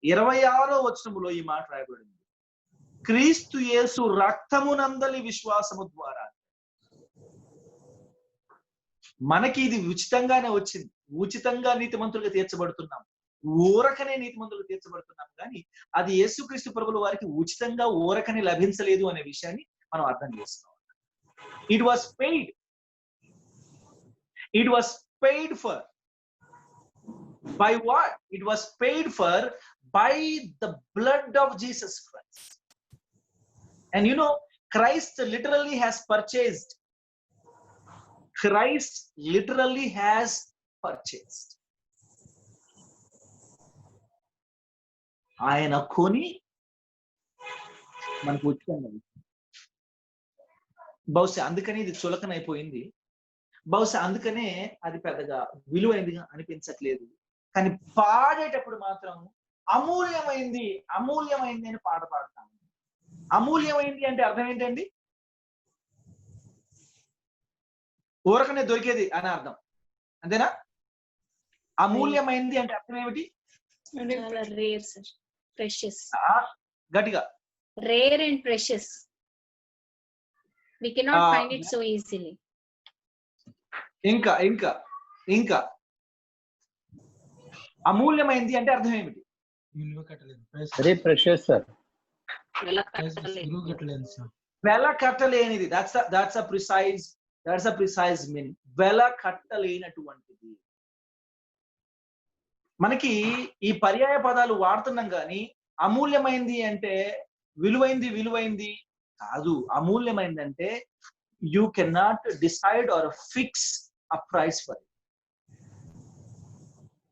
26వ వచనములో ఈ మాట రాయబడింది. క్రీస్తు యేసు రక్తము నందలి విశ్వాసము ద్వారా. మనకి ఇది ఉచితంగానే వచ్చింది. ఉచితంగా నీతిమంతులుగా తీర్చబడుతున్నాం, ఊరకనే నీతిమంతులుగా తీర్చబడుతున్నాం. కానీ అది యేసుక్రీస్తు ప్రభుల వారికి ఉచితంగా ఊరకనే లభించలేదు అనే విషయాన్ని మనం అర్థం చేసుకోవాలి. It was paid. It was paid for. By what? It was paid for by the blood of Jesus Christ. And you know, Christ literally has purchased. Christ literally has purchased. ఆయన కొని మనకు ఉచితంగా. బహుశా అందుకని ఇది చులకనైపోయింది. బహుశా అందుకనే అది పెద్దగా విలువైందిగా అనిపించట్లేదు. కానీ పాడేటప్పుడు మాత్రం అమూల్యమైంది అమూల్యమైంది అని పాట పాడతాము. అమూల్యమైంది అంటే అర్థం ఏంటండి? ఊరకనే దొరికేది అని అర్థం, అంతేనా? అమూల్యమైంది అంటే అర్థం ఏమిటి? గట్టిగా, rare and precious. We cannot find it so easily. ఇంకా ఇంకా ఇంకా అమూల్యమైంది అంటే అర్థం ఏమిటి? Very precious sir. వెల కట్టలేనిది. that's a precise meaning. వెల కట్టలేనటువంటిది. మనకి ఈ పర్యాయ పదాలు వాడుతున్నాం కానీ అమూల్యమైంది అంటే విలువైంది విలువైంది కాదు. అమూల్యమైంది అంటే you cannot decide or fix a price for it.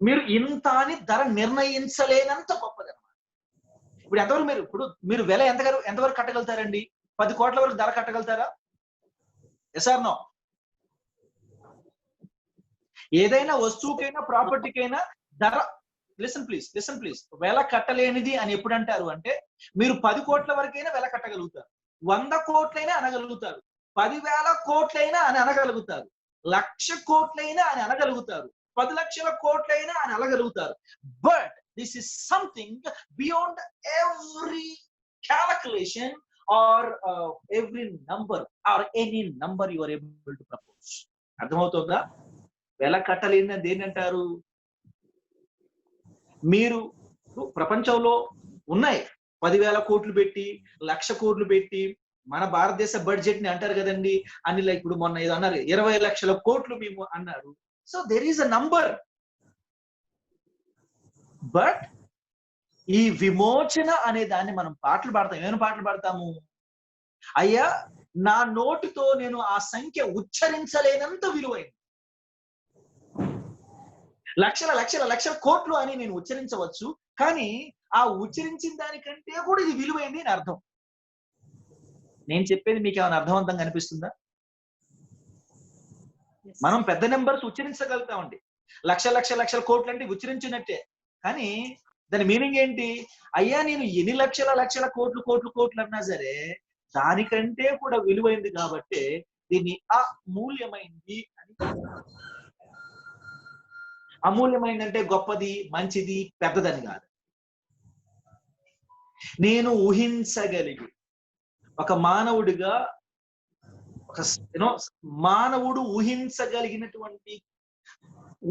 మీరు ఇంత అని ధర నిర్ణయించలేనంత గొప్పది అన్నమాట. ఇప్పుడు మీరు వెల ఎంతవరకు కట్టగలుగుతారండి? 10 కోట్ల వరకు ధర కట్టగలుగుతారా? Yes are no? ఏదైనా వస్తువుకైనా ప్రాపర్టీకైనా ధర, లిసన్ ప్లీజ్, వెల కట్టలేనిది అని ఎప్పుడు అంటారు అంటే మీరు 10 కోట్ల వరకైనా వెల కట్టగలుగుతారు, 100 కోట్లైనా అనగలుగుతారు, 10,000 కోట్లైనా అని అనగలుగుతారు, 1,00,000 కోట్లైనా అని అనగలుగుతారు, 10 లక్షల కోట్లైనా అని అనగలుగుతారు. But this is something beyond every calculation or every number or any number you are able to propose. అర్థమవుతుందా? వెల కట్టలేని దేనంటారు? మీరు ప్రపంచంలో ఉన్నాయి 10,000 కోట్లు పెట్టి 1,00,000 కోట్లు పెట్టి మన భారతదేశ బడ్జెట్ ని అంటారు కదండి అని. లైక్ ఇప్పుడు మొన్న ఏదో అన్నారు 20 లక్షల కోట్లు మేము అన్నారు. So there is a number. But ఈ విమోచన అనే దాన్ని మనం పాటలు పాడతాం. ఏమైనా పాటలు పాడతాము? అయ్యా నా నోటితో నేను ఆ సంఖ్య ఉచ్చరించలేనంత విలువైంది. లక్షల లక్షల లక్షల కోట్లు అని నేను ఉచ్చరించవచ్చు, కానీ ఆ ఉచ్చరించిన దానికంటే కూడా ఇది విలువైంది అని అర్థం. నేను చెప్పేది మీకు ఏమైనా అర్థవంతంగా అనిపిస్తుందా? మనం పెద్ద నెంబర్స్ ఉచ్చరించగలుగుతామండి. లక్షల లక్షల లక్షల కోట్లు అంటే ఉచ్చరించినట్టే, కానీ దాని మీనింగ్ ఏంటి? అయ్యా నేను ఎన్ని లక్షల లక్షల కోట్లు కోట్లు కోట్లు అన్నా సరే దానికంటే కూడా విలువైంది కాబట్టి దీన్ని అమూల్యమైంది అని. అమూల్యమైందంటే గొప్పది, మంచిది, పెద్దదని కాదు. నేను ఊహించగలిగి ఒక మానవుడిగా మానవుడు ఊహించగలిగినటువంటి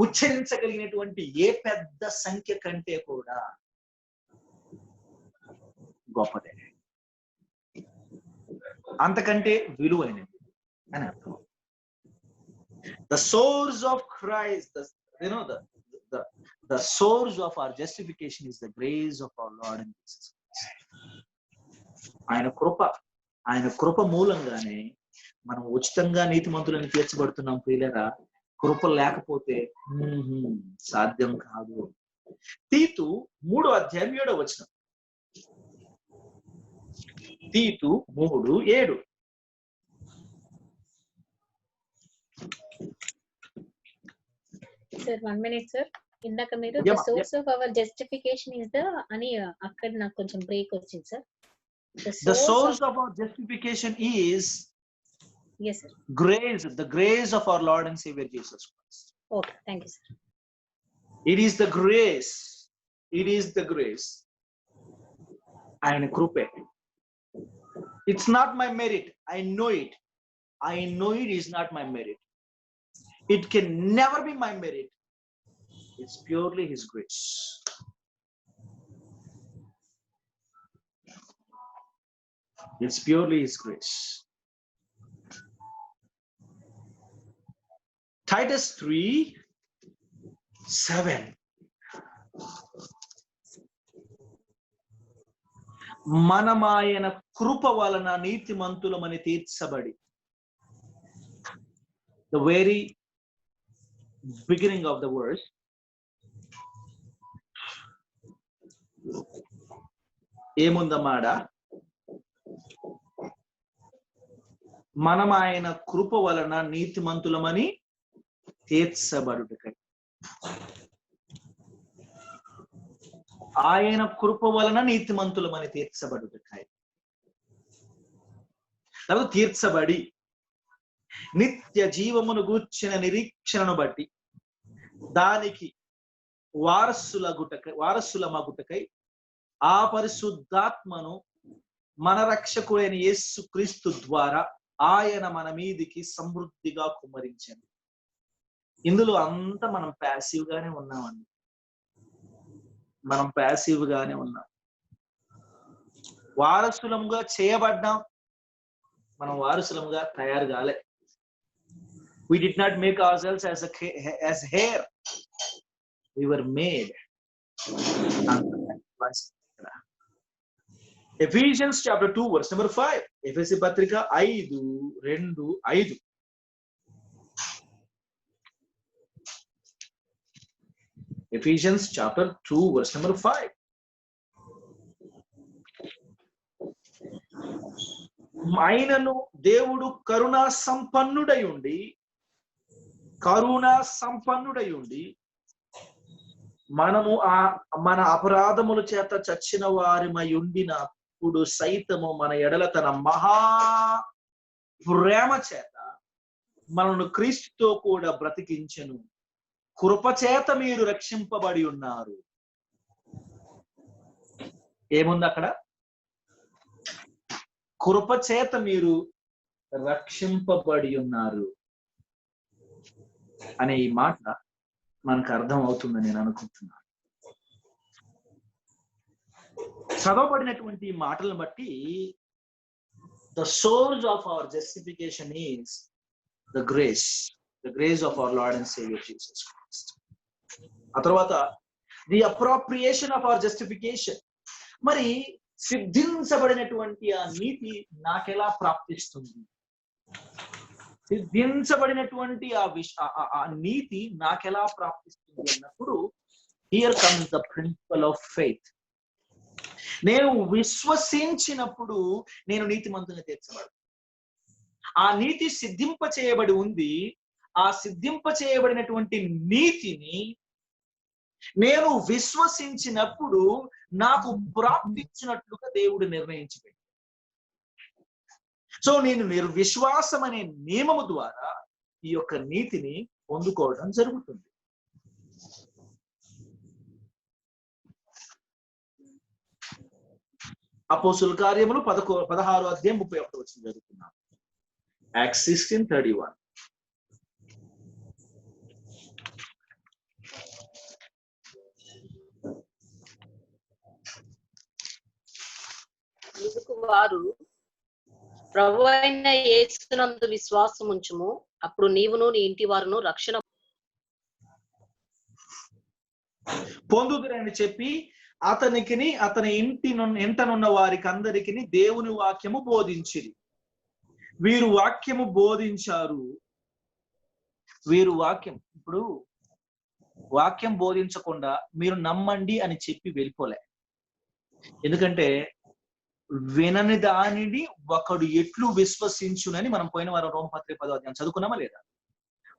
ఉచ్చరించగలిగినటువంటి ఏ పెద్ద సంఖ్య కంటే కూడా గొప్పదే, అంతకంటే విలువైనది అని అర్థం. The source of Christ, the source of our justification is the grace of our Lord and Jesus Christ. ఆయన కృప మూలంగానే మనం ఉచితంగా నీతిమంతులను తీర్చబడుతున్నాం. ప్రియులారా, కృప లేకపోతే సాధ్యం కాదు. తీతు 3వ అధ్యాయం 7వ వచనం. తీతు 3:7. Sir, 1 minute, sir. ఇందాక మీరు the source of our justification is the అని అక్కడ నాకు కొంచెం బ్రేక్ వచ్చింది sir. The source of our justification is yes sir, grace, the grace of our Lord and Savior Jesus Christ. okay, thank you sir. It is the grace, it is the grace and krupe. It's not my merit, I know it, I know it is not my merit, it can never be my merit, it's purely his grace. It's purely his grace. Titus 3:7. మనమాయన కృప వలన నీతిమంతులమని తీర్చబడి. The very beginning of the verse. ఏముందమ్మాడ? మనం ఆయన కృప వలన నీతిమంతులమని తీర్చబడుటకై. ఆయన కృప వలన నీతిమంతులమని తీర్చబడుటకై. తీర్చబడి నిత్య జీవమును గూర్చిన నిరీక్షణను బట్టి దానికి వారసులమగుటకై ఆ పరిశుద్ధాత్మను మన రక్షకుడైన యేసు క్రీస్తు ద్వారా ఆయన మన మీదికి సమృద్ధిగా కుమ్మరించండి. ఇందులో అంతా మనం ప్యాసివ్ గానే ఉన్నామండి, మనం ప్యాసివ్ గానే ఉన్నాం. వారసులముగా చేయబడ్డాం, మనం వారసులముగా తయారు కాలే. We did not make ourselves as hair, we were made. Ephesians chapter 2 verse number 5. ఎఫెసీ పత్రిక 5:2-5. Ephesians chapter 2 verse number 5. ఆయనను దేవుడు కరుణా సంపన్నుడై ఉండి మనము మన అపరాధముల చేత చచ్చిన వారిమై ఉండినప్పుడు సైతము మన ఎడల తన మహా ప్రేమ చేత మనను క్రీస్తుతో కూడా బ్రతికించెను. కృపచేత మీరు రక్షింపబడి ఉన్నారు. ఏముంది అక్కడ? కృపచేత మీరు రక్షింపబడి ఉన్నారు అనే ఈ మాట మనకు అర్థం అవుతుందని నేను అనుకుంటున్నాను. చదవబడినటువంటి మాటలను బట్టి the source of our justification is the grace of our Lord and Savior Jesus Christ. ఆ తర్వాత the appropriation of our justification. మరి సిద్ధించబడినటువంటి ఆ నీతి నాకెలా ప్రాప్తిస్తుంది? సిద్ధించబడినటువంటి ఆ నీతి నాకెలా ప్రాప్తిస్తుంది అన్నప్పుడు here comes the principle of faith. నేను విశ్వసించినప్పుడు నేను నీతిమంతునిగా తీర్చబడు. ఆ నీతి సిద్ధింప చేయబడి ఉంది. ఆ సిద్ధింప చేయబడినటువంటి నీతిని నేను విశ్వసించినప్పుడు నాకు ప్రాప్తించినట్లుగా దేవుడు నిర్ణయించి పెట్టాడు. సో నేను నిర్విశ్వాసం అనే నియమము ద్వారా ఈ యొక్క నీతిని పొందుకోవడం జరుగుతుంది. అపోస్తుల కార్యములు 16:31 చదువుతున్నాం. Acts 16:31. వారు ప్రభువైన యేసునందు విశ్వాసం ఉంచుము, అప్పుడు నీవును నీ ఇంటి వారును రక్షణ పొందుదురని చెప్పి అతనికిని అతని ఇంటనున్న వారికి అందరికి దేవుని వాక్యము బోధించిరి. వీరు వాక్యము బోధించారు. వీరు ఇప్పుడు వాక్యం బోధించకుండా మీరు నమ్మండి అని చెప్పి వెళ్ళిపోలే. ఎందుకంటే వినని దానిని ఒకడు ఎట్లు విశ్వసించునని మనం పోయిన వారం రోమపత్రిక 10వ అధ్యాయం చదువుకున్నామా లేదా?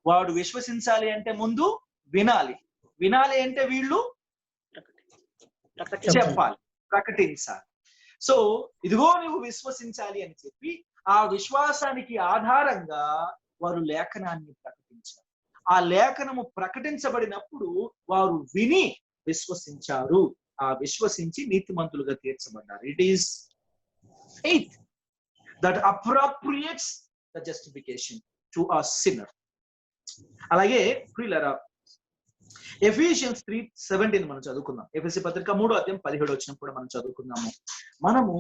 వాడు విశ్వసించాలి అంటే ముందు వినాలి, వినాలి అంటే వీళ్ళు చెప్పాలి, ప్రకటించాలి. సో ఇదిగో నువ్వు విశ్వసించాలి అని చెప్పి ఆ విశ్వాసానికి ఆధారంగా వారు లేఖనాన్ని ప్రకటించారు. ఆ లేఖనము ప్రకటించబడినప్పుడు వారు విని విశ్వసించారు. ఆ విశ్వసించి నీతిమంతులుగా తీర్చబడ్డారు. It is faith that appropriates the justification to a sinner. అలాగే ప్రియులారా, ఎఫిషియన్స్ 3:17 మనం చదువుకుందాం. ఎఫెసీ పత్రిక 3:17 కూడా మనం చదువుకుందాము. మనము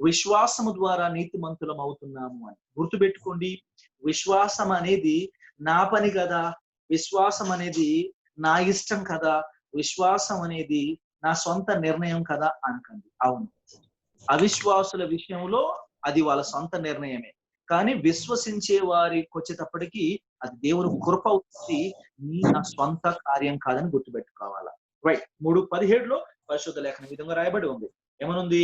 విశ్వాసము ద్వారా నీతిమంతులం అవుతున్నాము అని గుర్తుపెట్టుకోండి. విశ్వాసం అనేది నా పని కదా, విశ్వాసం అనేది నా ఇష్టం కదా, విశ్వాసం అనేది నా సొంత నిర్ణయం కదా అనకండి. అవును, అవిశ్వాసుల విషయంలో అది వాళ్ళ సొంత నిర్ణయమే. కానీ విశ్వసించే వారికి వచ్చేటప్పటికి అది దేవుని కృప అవుతుంది, నా స్వంత కార్యం కాదని గుర్తుపెట్టుకోవాలా. రైట్. 3:17 పరిశుద్ధ లేఖన విధంగా రాయబడి ఉంది. ఏమనుంది?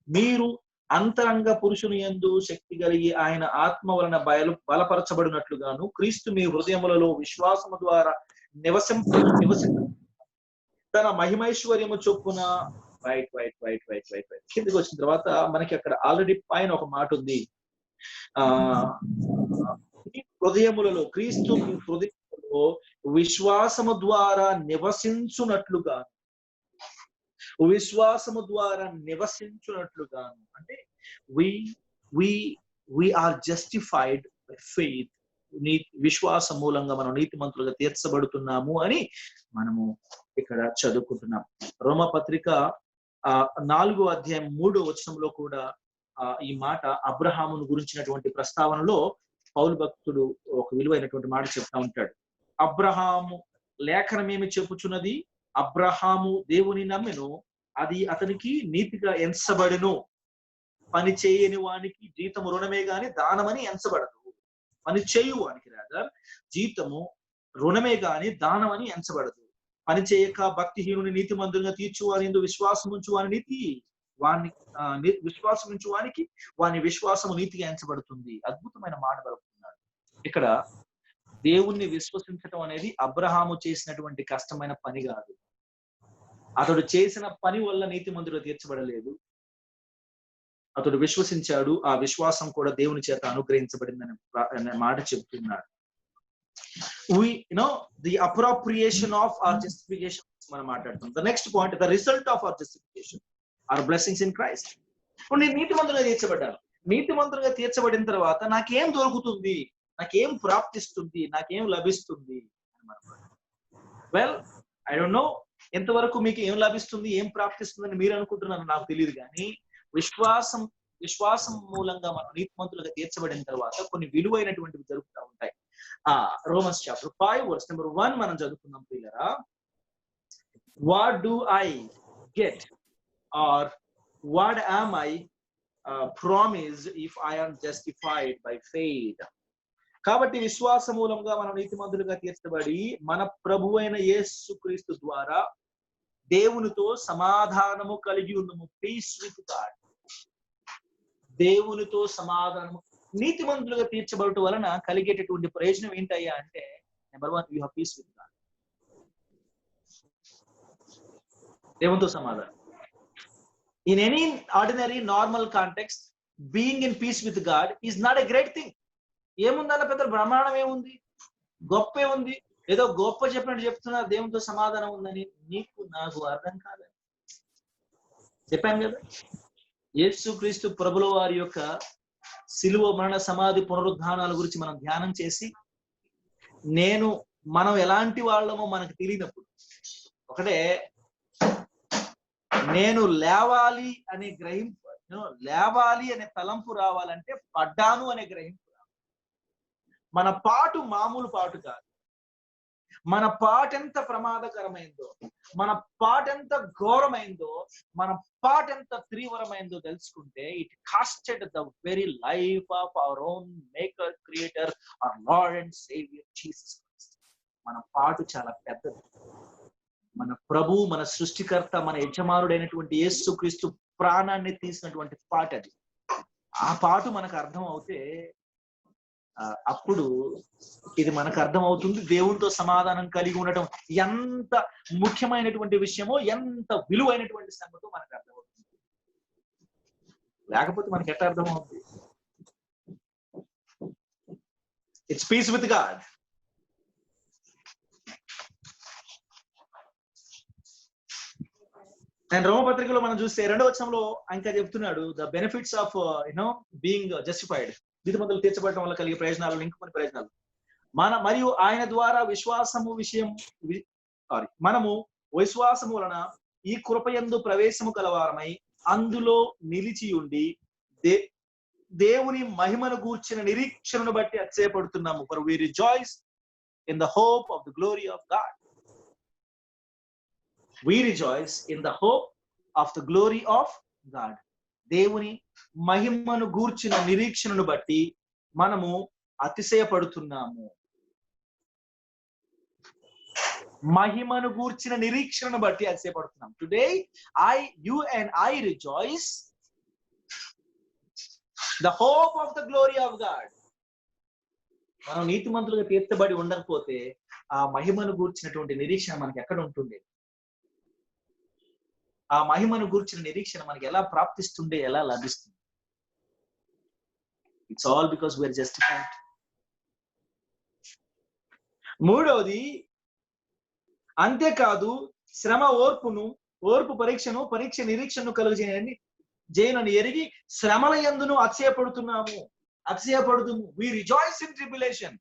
మీరు అంతరంగ పురుషుని యందు శక్తి కలిగి ఆయన ఆత్మ వలన బలపరచబడినట్లుగాను క్రీస్తు మీ హృదయములలో విశ్వాసము ద్వారా నివసించ తన మహిమైశ్వర్యము చొప్పున కిందకి వచ్చిన తర్వాత మనకి అక్కడ ఆల్రెడీ పైన ఒక మాట ఉంది. హృదయములలో, క్రీస్తు మీ హృదయములలో విశ్వాసము ద్వారా నివసించునట్లుగా, విశ్వాసము ద్వారా నివసించునట్లుగాను అంటే we are justified by faith. విశ్వాస మూలంగా మనం నీతిమంతులుగా తీర్చబడుతున్నాము అని మనము ఇక్కడ చదువుకుంటున్నాం. రోమపత్రిక 4:3 కూడా ఈ మాట అబ్రహామును గురించినటువంటి ప్రస్తావనలో పౌలు భక్తుడు ఒక విలువైనటువంటి మాట చెప్తా ఉంటాడు. అబ్రహాము లేఖనం ఏమి చెప్పుచున్నది? అబ్రహాము దేవుని నమ్మెను, అది అతనికి నీతిగా ఎంచబడెను. పని చేయని వానికి జీతము రుణమే గాని దానమని ఎంచబడదు. పని చేయువానికి రాదా జీతము రుణమే గాని దానమని ఎంచబడదు. పని చేయక భక్తిహీనుని నీతిమంతులుగా తీర్చువాని విశ్వాసం ఉంచు వాని నీతి విశ్వాసం ఉంచు వానికి వాని విశ్వాసము నీతిగా ఎంచబడుతుంది. అద్భుతమైన మాట పలుకుతున్నాడు ఇక్కడ. దేవుణ్ణి విశ్వసించటం అనేది అబ్రహాము చేసినటువంటి కష్టమైన పని కాదు. అతడు చేసిన పని వల్ల నీతిమంతులుగా తీర్చబడలేదు. అతడు విశ్వసించాడు, ఆ విశ్వాసం కూడా దేవుని చేత అనుగ్రహించబడిందనే మాట చెబుతున్నాడు. the appropriation of our justification మనం మాట్లాడుతాం. the next point, the result of our justification are blessings in Christ. ఇప్పుడు నేను నీతిమంతులుగా తీర్చబడ్డాను. నీతిమంతులుగా తీర్చబడిన తర్వాత నాకేం దొరుకుతుంది, నాకేం ప్రాప్తిస్తుంది, నాకేం లభిస్తుంది అని. వెల్, ఐ డోంట్ నో ఎంతవరకు మీకు ఏం లభిస్తుంది, ఏం ప్రాప్తిస్తుందని మీరు అనుకుంటున్నారు, నాకు తెలియదు. కానీ విశ్వాసం మూలంగా మనం నీతిమంతులుగా తీర్చబడిన తర్వాత కొన్ని విలువైనటువంటివి జరుగుతూ ఉంటాయి. Romans chapter 5:1 మనం చదువుకుందాం ప్రియులారా. What do I get or what am I promised if I am justified by faith? కాబట్టి విశ్వాస మూలంగా మనం నీతిమంతులుగా తీర్చబడి మన ప్రభువైన యేసుక్రీస్తు ద్వారా దేవునితో సమాధానము కలిగి ఉన్నాము. Peace with God. దేవునితో సమాధానము, నీతిమంతులుగా తీర్చబడటం వలన కలిగేటటువంటి ప్రయోజనం ఏంటయ్యా అంటే, number 1, you have peace with God. దేవునితో సమాధానం. In any ordinary normal context, being in peace with God is not a great thing. ఏముందన్న పెద్ద బ్రహ్మాండం ఏముంది, గొప్ప ఏముంది? ఏదో గొప్ప చెప్పినట్టు చెప్తున్నారు దేవునితో సమాధానం ఉందని. నీకు నాకు అర్థం కాలేదు. చెప్పాను కదా, యేసుక్రీస్తు ప్రభుల వారి యొక్క శిలువ మరణ సమాధి పునరుద్ధానాల గురించి మనం ధ్యానం చేసి మనం ఎలాంటి వాళ్ళమో మనకు తెలియనప్పుడు, ఒకటే నేను లేవాలి అనే గ్రహింపు, లేవాలి అనే తలంపు రావాలంటే పడ్డాను అనే గ్రహింపు రావాలి. మన పాటు మామూలు పాటు కాదు. మన పాట ఎంత ప్రమాదకరమైందో, మన పాట ఎంత ఘోరమైందో, మన పాట ఎంత తీవ్రమైందో తెలుసుకుంటే, it costed the very life of our own maker, creator, our lord and saviour Jesus Christ. మన పాటు చాలా పెద్దది. మన ప్రభు, మన సృష్టికర్త, మన యజమానుడైనటువంటి యేసుక్రీస్తు ప్రాణాన్ని తీసినటువంటి పాట అది. ఆ పాటు మనకు అర్థం అవుతే అప్పుడు ఇది మనకు అర్థమవుతుంది దేవునితో సమాధానం కలిగి ఉండటం ఎంత ముఖ్యమైనటువంటి విషయమో, ఎంత విలువైనటువంటి సంగతో మనకు అర్థమవుతుంది. లేకపోతే మనకి ఎట్లా అర్థమవుతుంది? It's peace with God. And రోమపత్రికలో మనం చూస్తే 2వ వచనంలో ఇంకా చెప్తున్నాడు the benefits of being justified. నీతిమంతులు తీర్చబడటం వల్ల కలిగే ప్రయోజనాలు, ఇంకొన్ని ప్రయోజనాలు. మరియు ఆయన ద్వారా మనము విశ్వాసము వలన ఈ కృపయందు ప్రవేశము కలవారమై అందులో నిలిచి ఉండి దేవుని మహిమను గూర్చిన నిరీక్షణను బట్టి అతిశయపడుతున్నాము. For we rejoice in the hope of the glory of God. We rejoice in the hope of the glory of God. దేవుని మహిమను గూర్చిన నిరీక్షణను బట్టి మనము అతిశయపడుతున్నాము. మహిమను గూర్చిన నిరీక్షణను బట్టి అతిశయపడుతున్నాం. Today you and I rejoice the hope of the glory of God. మనం నీతిమంతులుగా తీర్చబడి ఉండకపోతే ఆ మహిమను గూర్చినటువంటి నిరీక్షణ మనకి ఎక్కడ ఉంటుంది? ఆ మహిమను గూర్చిన నిరీక్షణ మనకి ఎలా ప్రాప్తిస్తుండే, ఎలా లభిస్తుంది? It's all because we are justified. మూడవది, అంతేకాదు శ్రమ ఓర్పు పరీక్ష నిరీక్షణను కలుగజేయనని ఎరిగి శ్రమల యందును అతిశయపడుతున్నాము. We rejoice in tribulation.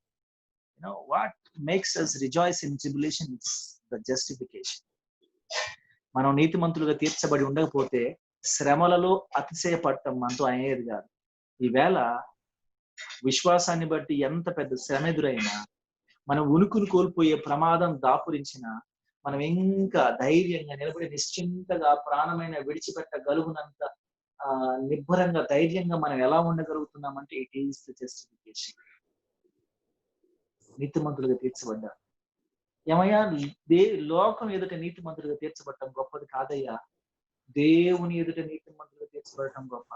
What makes us rejoice in tribulation is the justification. మనం నీతిమంతులుగా తీర్చబడి ఉండకపోతే శ్రమలలో అతిశయపడటం మనతో అయ్యేది కాదు. ఈవేళ విశ్వాసాన్ని బట్టి ఎంత పెద్ద శ్రమ ఎదురైనా, మనం ఉనికిని కోల్పోయే ప్రమాదం దాపురించినా, మనం ఇంకా ధైర్యంగా నిలబడి నిశ్చింతగా ప్రాణమైన విడిచిపెట్టగలుగునంత నిబ్బరంగా ధైర్యంగా మనం ఎలా ఉండగలుగుతున్నామంటే ఇట్ ఈస్ ద జస్టిఫికేషన్. నీతిమంతులుగా తీర్చబడ్డా. ఏమయ్యా, లోకం ఎదుట నీతిమంతులుగా తీర్చబడటం గొప్పది కాదయ్యా, దేవుని ఎదుట నీతిమంతులుగా తీర్చబడటం గొప్ప.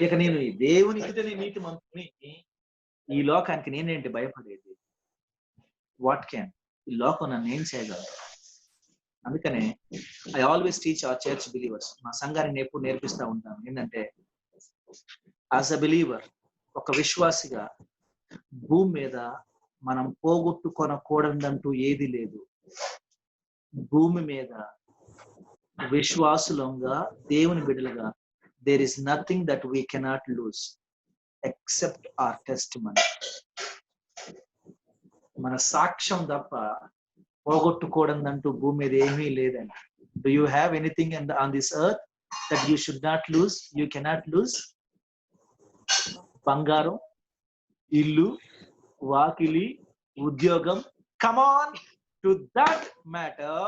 ఇక నేను దేవుని ఎదుటనే నీతిమంతుని, ఈ లోకానికి నేనేంటి భయపడేది? వాట్ క్యాన్, ఈ లోకం నన్ను ఏం చేయగలదు? అందుకనే I always teach our church believers. మా సంఘాన్ని నేను ఎప్పుడు నేర్పిస్తూ ఉంటాను ఏంటంటే, యాజ్ అ బిలీవర్, ఒక విశ్వాసిగా భూమి మీద మనం పోగొట్టుకొనకూడదంటూ ఏది లేదు. భూమి మీద విశ్వాసులంగా, దేవుని బిడ్డలుగా, there is nothing that we cannot lose except our testimony. మన సాక్ష్యం తప్ప పోగొట్టుకోవడందంటూ భూమి మీద ఏమీ లేదండి. Do you have anything on this earth that you should not lose? You cannot lose. బంగారం, ఇల్లు, వాకిలి, ఉద్యోగం, come on to that matter,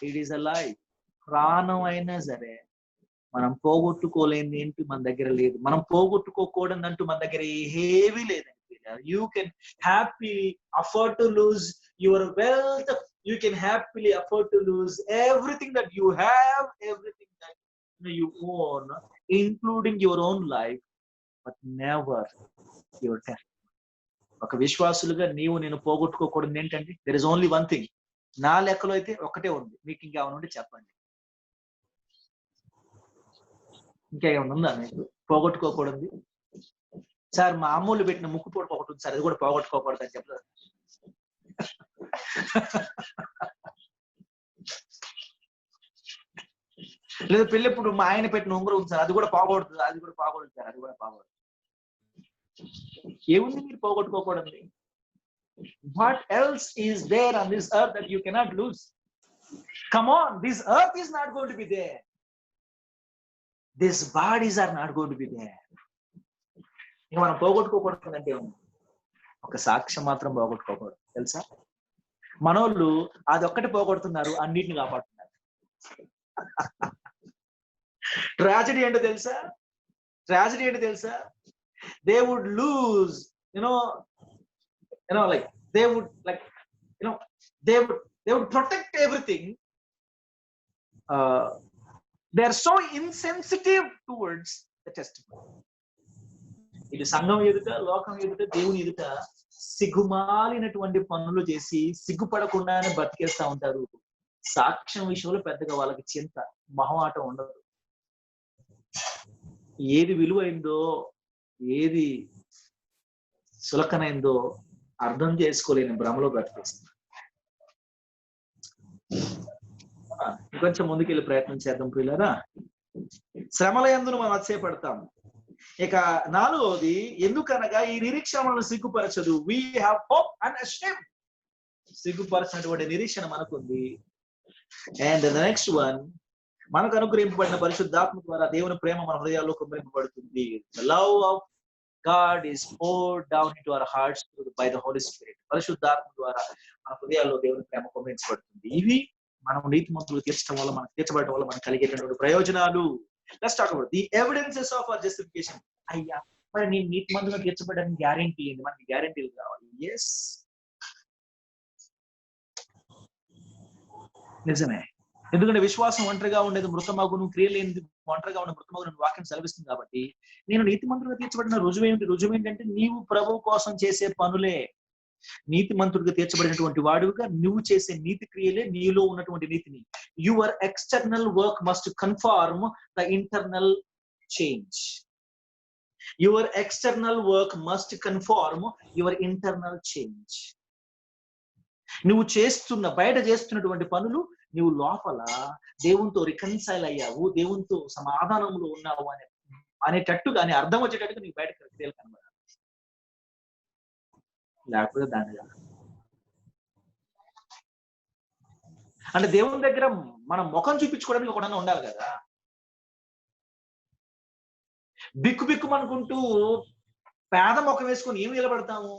it is a lie. ప్రాణం అయినా సరే మనం పోగొట్టుకోలేని ఏంటి మన దగ్గర లేదు. మనం పోగొట్టుకోకూడదంటూ మన దగ్గర ఏమీ లేదండి. You can happily afford to lose your wealth. You can happily afford to lose everything that you have, everything that you own, including your own life, but never your death. ఒక విశ్వాసులుగా నేను పోగొట్టుకోకూడదు ఏంటంటే, there is only one thing. నా లెక్కలో అయితే ఒకటే ఉంది. మీకు ఇంకేమైనా ఉంటే చెప్పండి. ఇంకేమైనా ఉందా మీకు పోగొట్టుకోకూడదు? సార్, మా అమ్మోళ్ళు పెట్టిన ముక్కు పొడి ఒకటి ఉంది సార్, అది కూడా పోగొట్టుకోకూడదు అని చెప్పలేదు. లేదా పెళ్ళెప్పుడు మా ఆయన పెట్టిన ఉంగరం ఉంది సార్, అది కూడా పోగొడదు సార్, అది కూడా పోగొడదు. ఏముంది మీరు పోగొట్టుకోకూడదు? What else is there on this earth that you cannot lose? Come on, this earth is not going to be there. These bodies are not going to be there. ఇంకా మనం పోగొట్టుకోకూడదు అంటే ఒక సాక్ష్యం మాత్రం పోగొట్టుకోకూడదు, తెలుసా? మనోళ్ళు అదొక్కటి పోగొడుతున్నారు, అన్నిటిని కాపాడుతున్నారు. ట్రాజడీ ఏంటో తెలుసా? They would lose, like they would protect everything. They are so insensitive towards the testimony. ఇటు సంఘం ఎదుట, లోకం ఎదుట, దేవుని ఎదుట సిగ్గుమాలినటువంటి పనులు చేసి సిగ్గుపడకుండానే బతికేస్తా ఉంటారు. సాక్ష్యం విషయంలో పెద్దగా వాళ్ళకి చింత, మొహమాటం ఉండదు. ఏది విలువైందో, ఏది సులకనైందో అర్థం చేసుకోలేని భ్రమలో బ్రతికేస్తుంది. ఇంకొంచెం ముందుకెళ్ళి ప్రయత్నం చేద్దాం ప్రియులారా. శ్రమల యందును మనం అతిశయపడతాం. ఇక 4వది, ఎందుకనగా ఈ నిరీక్షణ మనల్ని సిగ్గుపరచదు. We have hope and ashamed. సిగ్గుపరచినటువంటి నిరీక్షణ మనకుంది. అండ్ ద నెక్స్ట్ వన్, మనకు అనుగ్రహింపబడిన పరిశుద్ధాత్మ ద్వారా దేవుని ప్రేమ మన హృదయాల్లో కుమ్మరింపబడుతుంది. The love of God is poured down into our hearts by the Holy Spirit. పరిశుద్ధాత్మ ద్వారా మన హృదయాల్లో దేవుని ప్రేమ కుమ్మరించబడుతుంది. ఇవి మనం నీతిమంతులు తీర్చడం వల్ల, మనకు తీర్చబడటం వల్ల మనకు కలిగేటటువంటి ప్రయోజనాలు. Let's talk about the evidences of our justification. అయ్యా, మరి నేను నీతిమంతులుగా తీర్చబడడానికి గ్యారెంటీ ఏంటి? మనకి గ్యారెంటీలు కావాలి. ఎస్, నిజమే. ఎందుకంటే విశ్వాసం ఒంటరిగా ఉండేది మృతమగును, క్రియలేనిది ఒంటరిగా ఉన్న మృతమగును వాక్యం సెలవిస్తుంది. కాబట్టి నేను నీతిమంతుడిగా తీర్చబడిన రుజువు ఏంటంటే నీవు ప్రభువు కోసం చేసే పనులే. నీతిమంతుడిగా తీర్చబడినటువంటి వాడుగా నువ్వు చేసే నీతి క్రియలే నీలో ఉన్నటువంటి నీతిని. Your external work must confirm the internal change. Your external work must confirm your internal change. నువ్వు బయట చేస్తున్నటువంటి పనులు నువ్వు లోపల దేవునితో రికన్సైల్ అయ్యావు, దేవునితో సమాధానంలో ఉన్నావు అనేటట్టుగా, అర్థం వచ్చేటట్టుగా నీకు బయట క్రియలు కనబడాలి. లేకపోతే దానిగా అంటే దేవుని దగ్గర మనం ముఖం చూపించుకోవడానికి ఒకటన్నా ఉండాలి కదా. బిక్కుమనుకుంటూ పేద ముఖం వేసుకొని ఏం నిలబడతాము?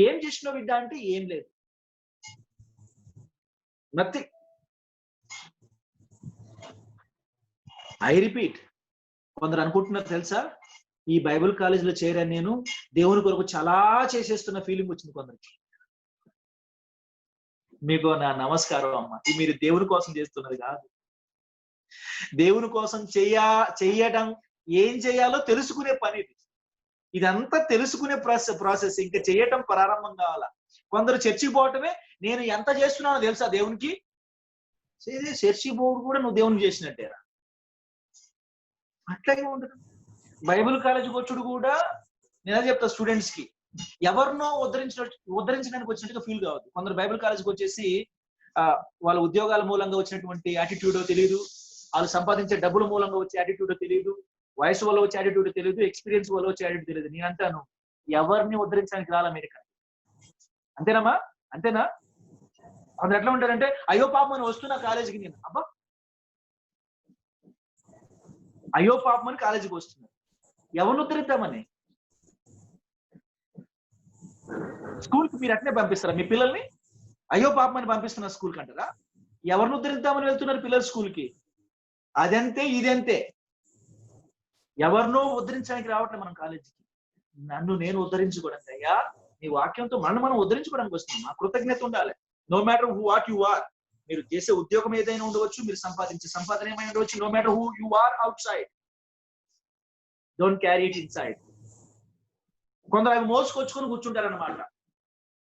ఏం చేసినావు బిడ్డ అంటే ఏం లేదు, నథింగ్. ఐ రిపీట్, కొందరు అనుకుంటున్నారు తెలుసా, ఈ బైబిల్ కాలేజీలో చేరాను నేను, దేవుని కొరకు చాలా చేసేస్తున్న ఫీలింగ్ వచ్చింది కొందరికి. మీకు నా నమస్కారం అమ్మ. ఇది మీరు దేవుని కోసం చేస్తున్నది కాదు. దేవుని కోసం చెయ్యడం, ఏం చేయాలో తెలుసుకునే పని ఇది. ఇదంతా తెలుసుకునే ప్రాసెస్. ఇంకా చేయటం ప్రారంభం కావాలా. కొందరు చర్చికి పోవటమే, నేను ఎంత చేస్తున్నానో తెలుసా దేవునికి. చర్చికి పోవడం కూడా నువ్వు దేవునికి చేసినట్టేరా. అట్లాగే ఉండదు. బైబిల్ కాలేజీకి వచ్చుడు కూడా నేను చెప్తా స్టూడెంట్స్ కి, ఎవరినో ఉద్ధరించడానికి వచ్చినట్టుగా ఫీల్ కావద్దు. కొందరు బైబిల్ కాలేజీకి వచ్చేసి వాళ్ళ ఉద్యోగాల మూలంగా వచ్చినటువంటి యాటిట్యూడో తెలియదు, వాళ్ళు సంపాదించే డబ్బుల మూలంగా వచ్చే యాటిట్యూడో తెలియదు, వయసు వల్ల వచ్చే యాటిట్యూడ్ తెలియదు, ఎక్స్పీరియన్స్ వల్ల వచ్చే యాటిట్యూడ్ తెలియదు. నేను అంటాను, ఎవరిని ఉద్ధరించడానికి రాలా అమెరికా. అంతేనమ్మా? అంతేనా? అందరు ఎట్లా ఉంటారంటే, అయ్యో పాపం అని వస్తున్నా కాలేజీకి. నేను అబ్బా అయ్యో పాపం అని కాలేజీకి వస్తున్నా, ఎవరిని ఉద్ధరిద్దామని? స్కూల్కి మీరు అట్నే పంపిస్తారా మీ పిల్లల్ని? అయ్యో పాపం అని పంపిస్తున్నారు స్కూల్కి అంటారా? ఎవరిని ఉద్ధరిద్దామని వెళ్తున్నారు పిల్లలు స్కూల్కి? అదంతే ఇదంతే. ఎవరినో ఉద్ధరించడానికి రావట్లే మనం కాలేజీకి. నన్ను నేను ఉద్ధరించుకోవడానికి, అయ్యా నీ వాక్యంతో మనం ఉద్ధరించుకోవడానికి వస్తున్నాం. ఆ కృతజ్ఞత ఉండాలి. No matter who what you are. మీరు చేసే ఉద్యోగం ఏదైనా ఉండవచ్చు, మీరు సంపాదించే సంపాదన ఏమైనా ఉండవచ్చు. No matter who you are outside, don't carry it inside. కొందరు అవి మోసుకొచ్చుకొని కూర్చుంటారన్నమాట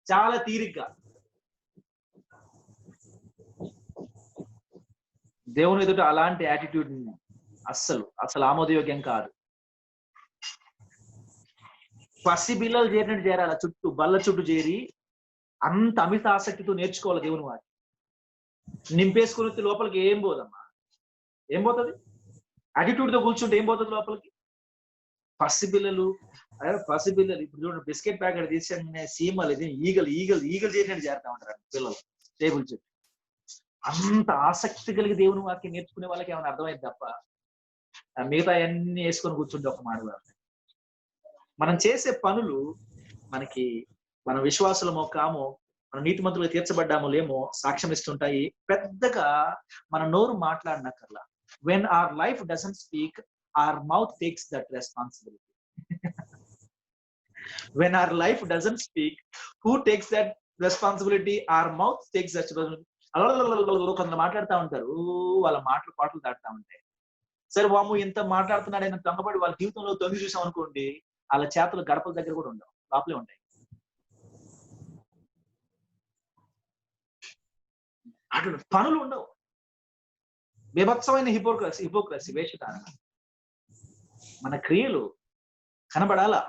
చాలా తీరిగ్గా. దేవుని ఎదుట అలాంటి యాటిట్యూడ్ అస్సలు ఆమోదయోగ్యం కాదు. పసిపిల్లలు చేరినట్టు చేరాలి, చుట్టూ బల్ల చుట్టూ చేరి అంత అమిత ఆసక్తితో నేర్చుకోవాలి దేవుని వాటి. నింపేసుకుని లోపలికి ఏం పోదమ్మా, ఏం పోతుంది? యాటిట్యూడ్ తో కూర్చుంటే ఏం పోతుంది లోపలికి? పసిపిల్లలు ఇప్పుడు చూడండి, బిస్కెట్ ప్యాకెట్ తీసి సీమలు ఈగలు చేరినట్టు చేరుతా ఉంటారు పిల్లలు టేబుల్ చుట్టూ. అంత ఆసక్తి కలిగి దేవుని వాక్యం నేర్చుకునే వాళ్ళకి ఏమైనా అర్థమైంది తప్ప మిగతా అన్ని వేసుకొని కూర్చుంటే ఒక మాట. మనం చేసే పనులు మనకి, మన విశ్వాసులమో కామో, మన నీతిమంతులుగా తీర్చబడ్డామో లేమో సాక్ష్యం ఇస్తుంటాయి. పెద్దగా మన నోరు మాట్లాడినక్కర్లా. When our life doesn't speak, our mouth takes that responsibility. When our life doesn't speak, who takes that responsibility? Our mouth takes that responsibility. కొందరు మాట్లాడుతూ ఉంటారు, వాళ్ళ పాటలు దాటుతూ ఉంటాయి. సరే వాము ఇంత మాట్లాడుతున్నాడని తొంగపడి వాళ్ళ జీవితంలో తొంగి చూసాం అనుకోండి, వాళ్ళ చేతులు గడపల దగ్గర కూడా ఉండవు, లోపలే ఉంటాయి. అక్కడ పనులు ఉండవు. బీభత్సమైన హిపోక్రసీ వేషధారణ. మన క్రియలు కనబడాలా?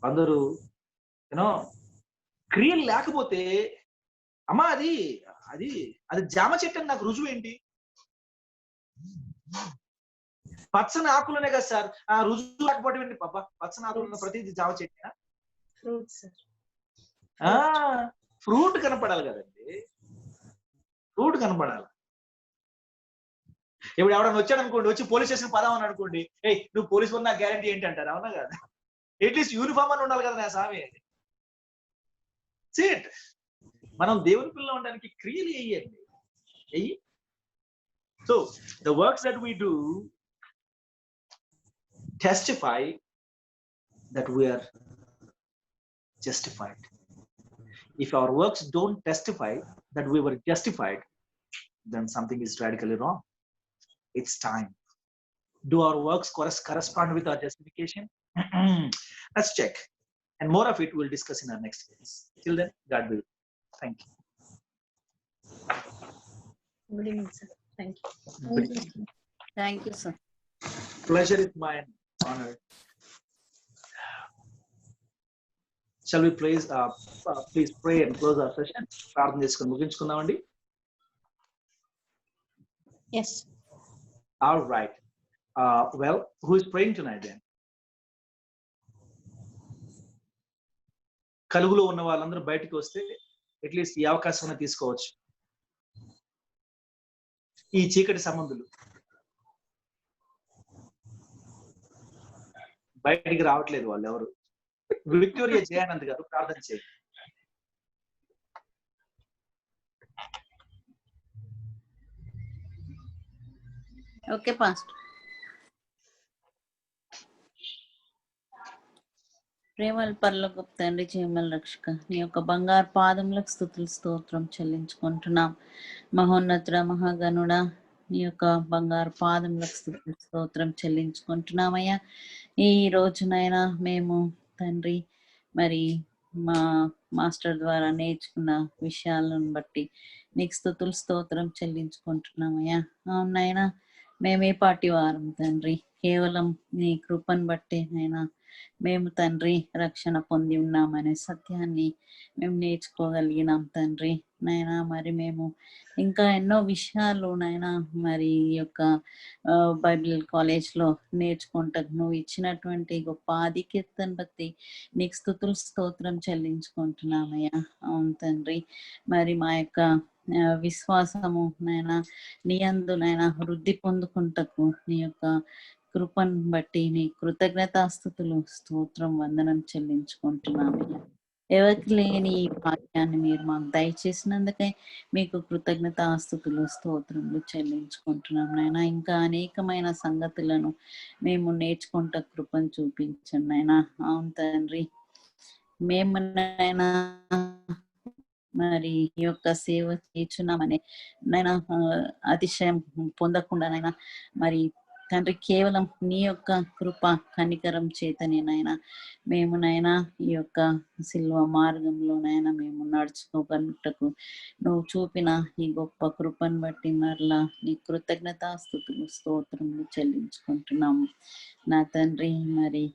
అందరూ యూనో క్రియలు లేకపోతే అమ్మా అది అది అది జామ చెట్టు అని నాకు రుజువు ఏంటి? పచ్చని ఆకులనే కదా సార్, ఆ రుజువు లేకపోవడం ఏంటి పాప? పచ్చని ఆకులు ప్రతిదీ జామ చెట్టేనా? ఫ్రూట్ కనపడాలి కదండి, ఫ్రూట్ కనపడాలి. ఇప్పుడు ఎవడన్నా వచ్చాడు అనుకోండి, వచ్చి పోలీస్ స్టేషన్ పదామని అనుకోండి, ఏయ్ నువ్వు పోలీస్ ఉన్నా గ్యారంటీ ఏంటి అంటారు, అవునా కదా? అట్లీస్ట్ యూనిఫామ్ అని ఉండాలి కదా నా స్వామి. సీట్ మనం దేవుని పిల్ల ఉండడానికి క్రియలు వేయండి. So the works that we do testify that we are justified. If our works don't testify that we were justified, then something is radically wrong. It's time. Do our works correspond with our justification? Let's check. And more of it we'll discuss in our next class. Till then, God will. Thank you. Good evening, sir. Thank you. Thank you, sir. Pleasure is mine. Honor. Shall we please pray and close our session? ప్రార్థన చేసుకొని ముగించుకుందామండి. Yes. All right. Well, who is praying tonight then? కలుగులో ఉన్న వాళ్ళందరూ బయటికి వస్తే at least ఈ అవకాశం తీసుకోవచ్చు. ఈ చీకటి సంబంధులు బయటికి రావట్లేదు వాళ్ళు ఎవరు. విక్టోరియా జయానంద్ గారు ప్రార్థన చేయండి. Okay pastor. ప్రేమల పరలోకపు తండ్రి, జీవముల రక్షక, నీ యొక్క బంగారు పాదములకు స్తుతులు స్తోత్రం చెల్లించుకుంటున్నాం. మహోన్నతుడ, మహాగణుడ, నీ యొక్క బంగారు పాదములకు స్తుతులు స్తోత్రం చెల్లించుకుంటున్నామయ్యా. ఈ రోజునైనా మేము తండ్రి మరి మా మాస్టర్ ద్వారా నేర్చుకున్న విషయాలను బట్టి నీకు స్తుతులు స్తోత్రం చెల్లించుకుంటున్నామయ్యా. అవునైనా మేమే పాటి వారం తండ్రి, కేవలం నీ కృపను బట్టి నైనా మేము తండ్రి రక్షణ పొంది ఉన్నామనే సత్యాన్ని మేము నేర్చుకోగలిగినాం తండ్రి. నైనా మరి మేము ఇంకా ఎన్నో విషయాలు నైనా మరి ఈ యొక్క బైబిల్ కాలేజ్లో నేర్చుకుంటా నువ్వు ఇచ్చినటువంటి గొప్ప ఆధిక్యతను బట్టి నీకు స్తుతులు స్తోత్రం చెల్లించుకుంటున్నామయ్యా. అవును తండ్రి, మరి మా యొక్క విశ్వాసము నైనా నీ యందు నైనా వృద్ధి పొందుకుంటకు నీ యొక్క కృపను బట్టి నీ కృతజ్ఞతాస్తుతులు స్తోత్రం వందనం చెల్లించుకుంటున్నామయ్యా. ఎవరికి లేని ఈ భాగ్యాన్ని మీరు మాకు దయచేసినందుకై మీకు కృతజ్ఞతాస్తుతులు స్తోత్రములు చెల్లించుకుంటున్నాం నాయన. ఇంకా అనేకమైన సంగతులను మేము నేర్చుకుంటా కృపను చూపించండి నాయన. అవును తండ్రి, మేము నైనా మరి ఈ యొక్క సేవ చేస్తున్నామని నైనా అతిశయం పొందకుండా నైనా మరి తండ్రి కేవలం నీ యొక్క కృప కనికరం చేతనేనైనా మేమునైనా ఈ యొక్క సిల్వ మార్గంలోనైనా మేము నడుచుకోగలుగుటకు నువ్వు చూపిన ఈ గొప్ప కృపను బట్టి మరలా నీ కృతజ్ఞతాస్తుతులు స్తోత్రములు చెల్లించుకుంటున్నాము నా తండ్రి. మరి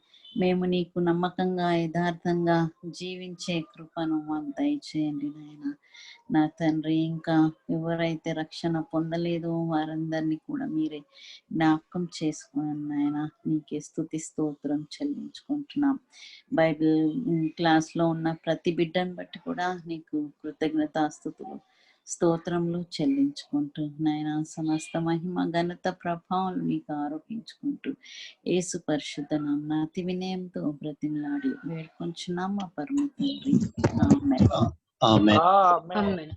మేము నీకు నమ్మకంగా యథార్థంగా జీవించే కృపను మాకు దయచేయండి నాయన. నా తండ్రి, ఇంకా ఎవరైతే రక్షణ పొందలేదో వారందరినీ కూడా మీరే జ్ఞాపకం చేసుకోండి నాయన. నీకే స్తుతి స్తోత్రం చెల్లించుకుంటున్నాం. బైబిల్ క్లాస్లో ఉన్న ప్రతి బిడ్డను బట్టి కూడా నీకు కృతజ్ఞతాస్తుతులు స్తోత్రములు చెల్లించుకుంటూ నాయన సమస్త మహిమ ఘనత ప్రభావం మీకు ఆరోపించుకుంటూ యేసు పరిశుద్ధ నామమున అతి వినయంతో బ్రతిమలాడి వేడుకొంచున్నాం మా పరమ తండ్రి. Amen.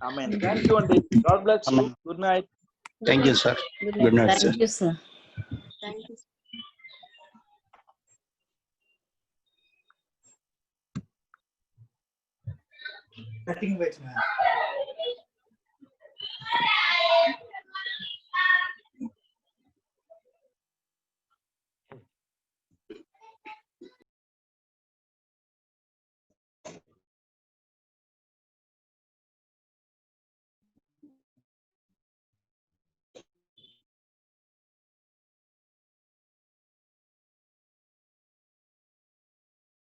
Amen. Thank you and God bless you. Good night. Thank you, sir. Good night, sir. Thank you, sir. Thank you. Cutting weight, man.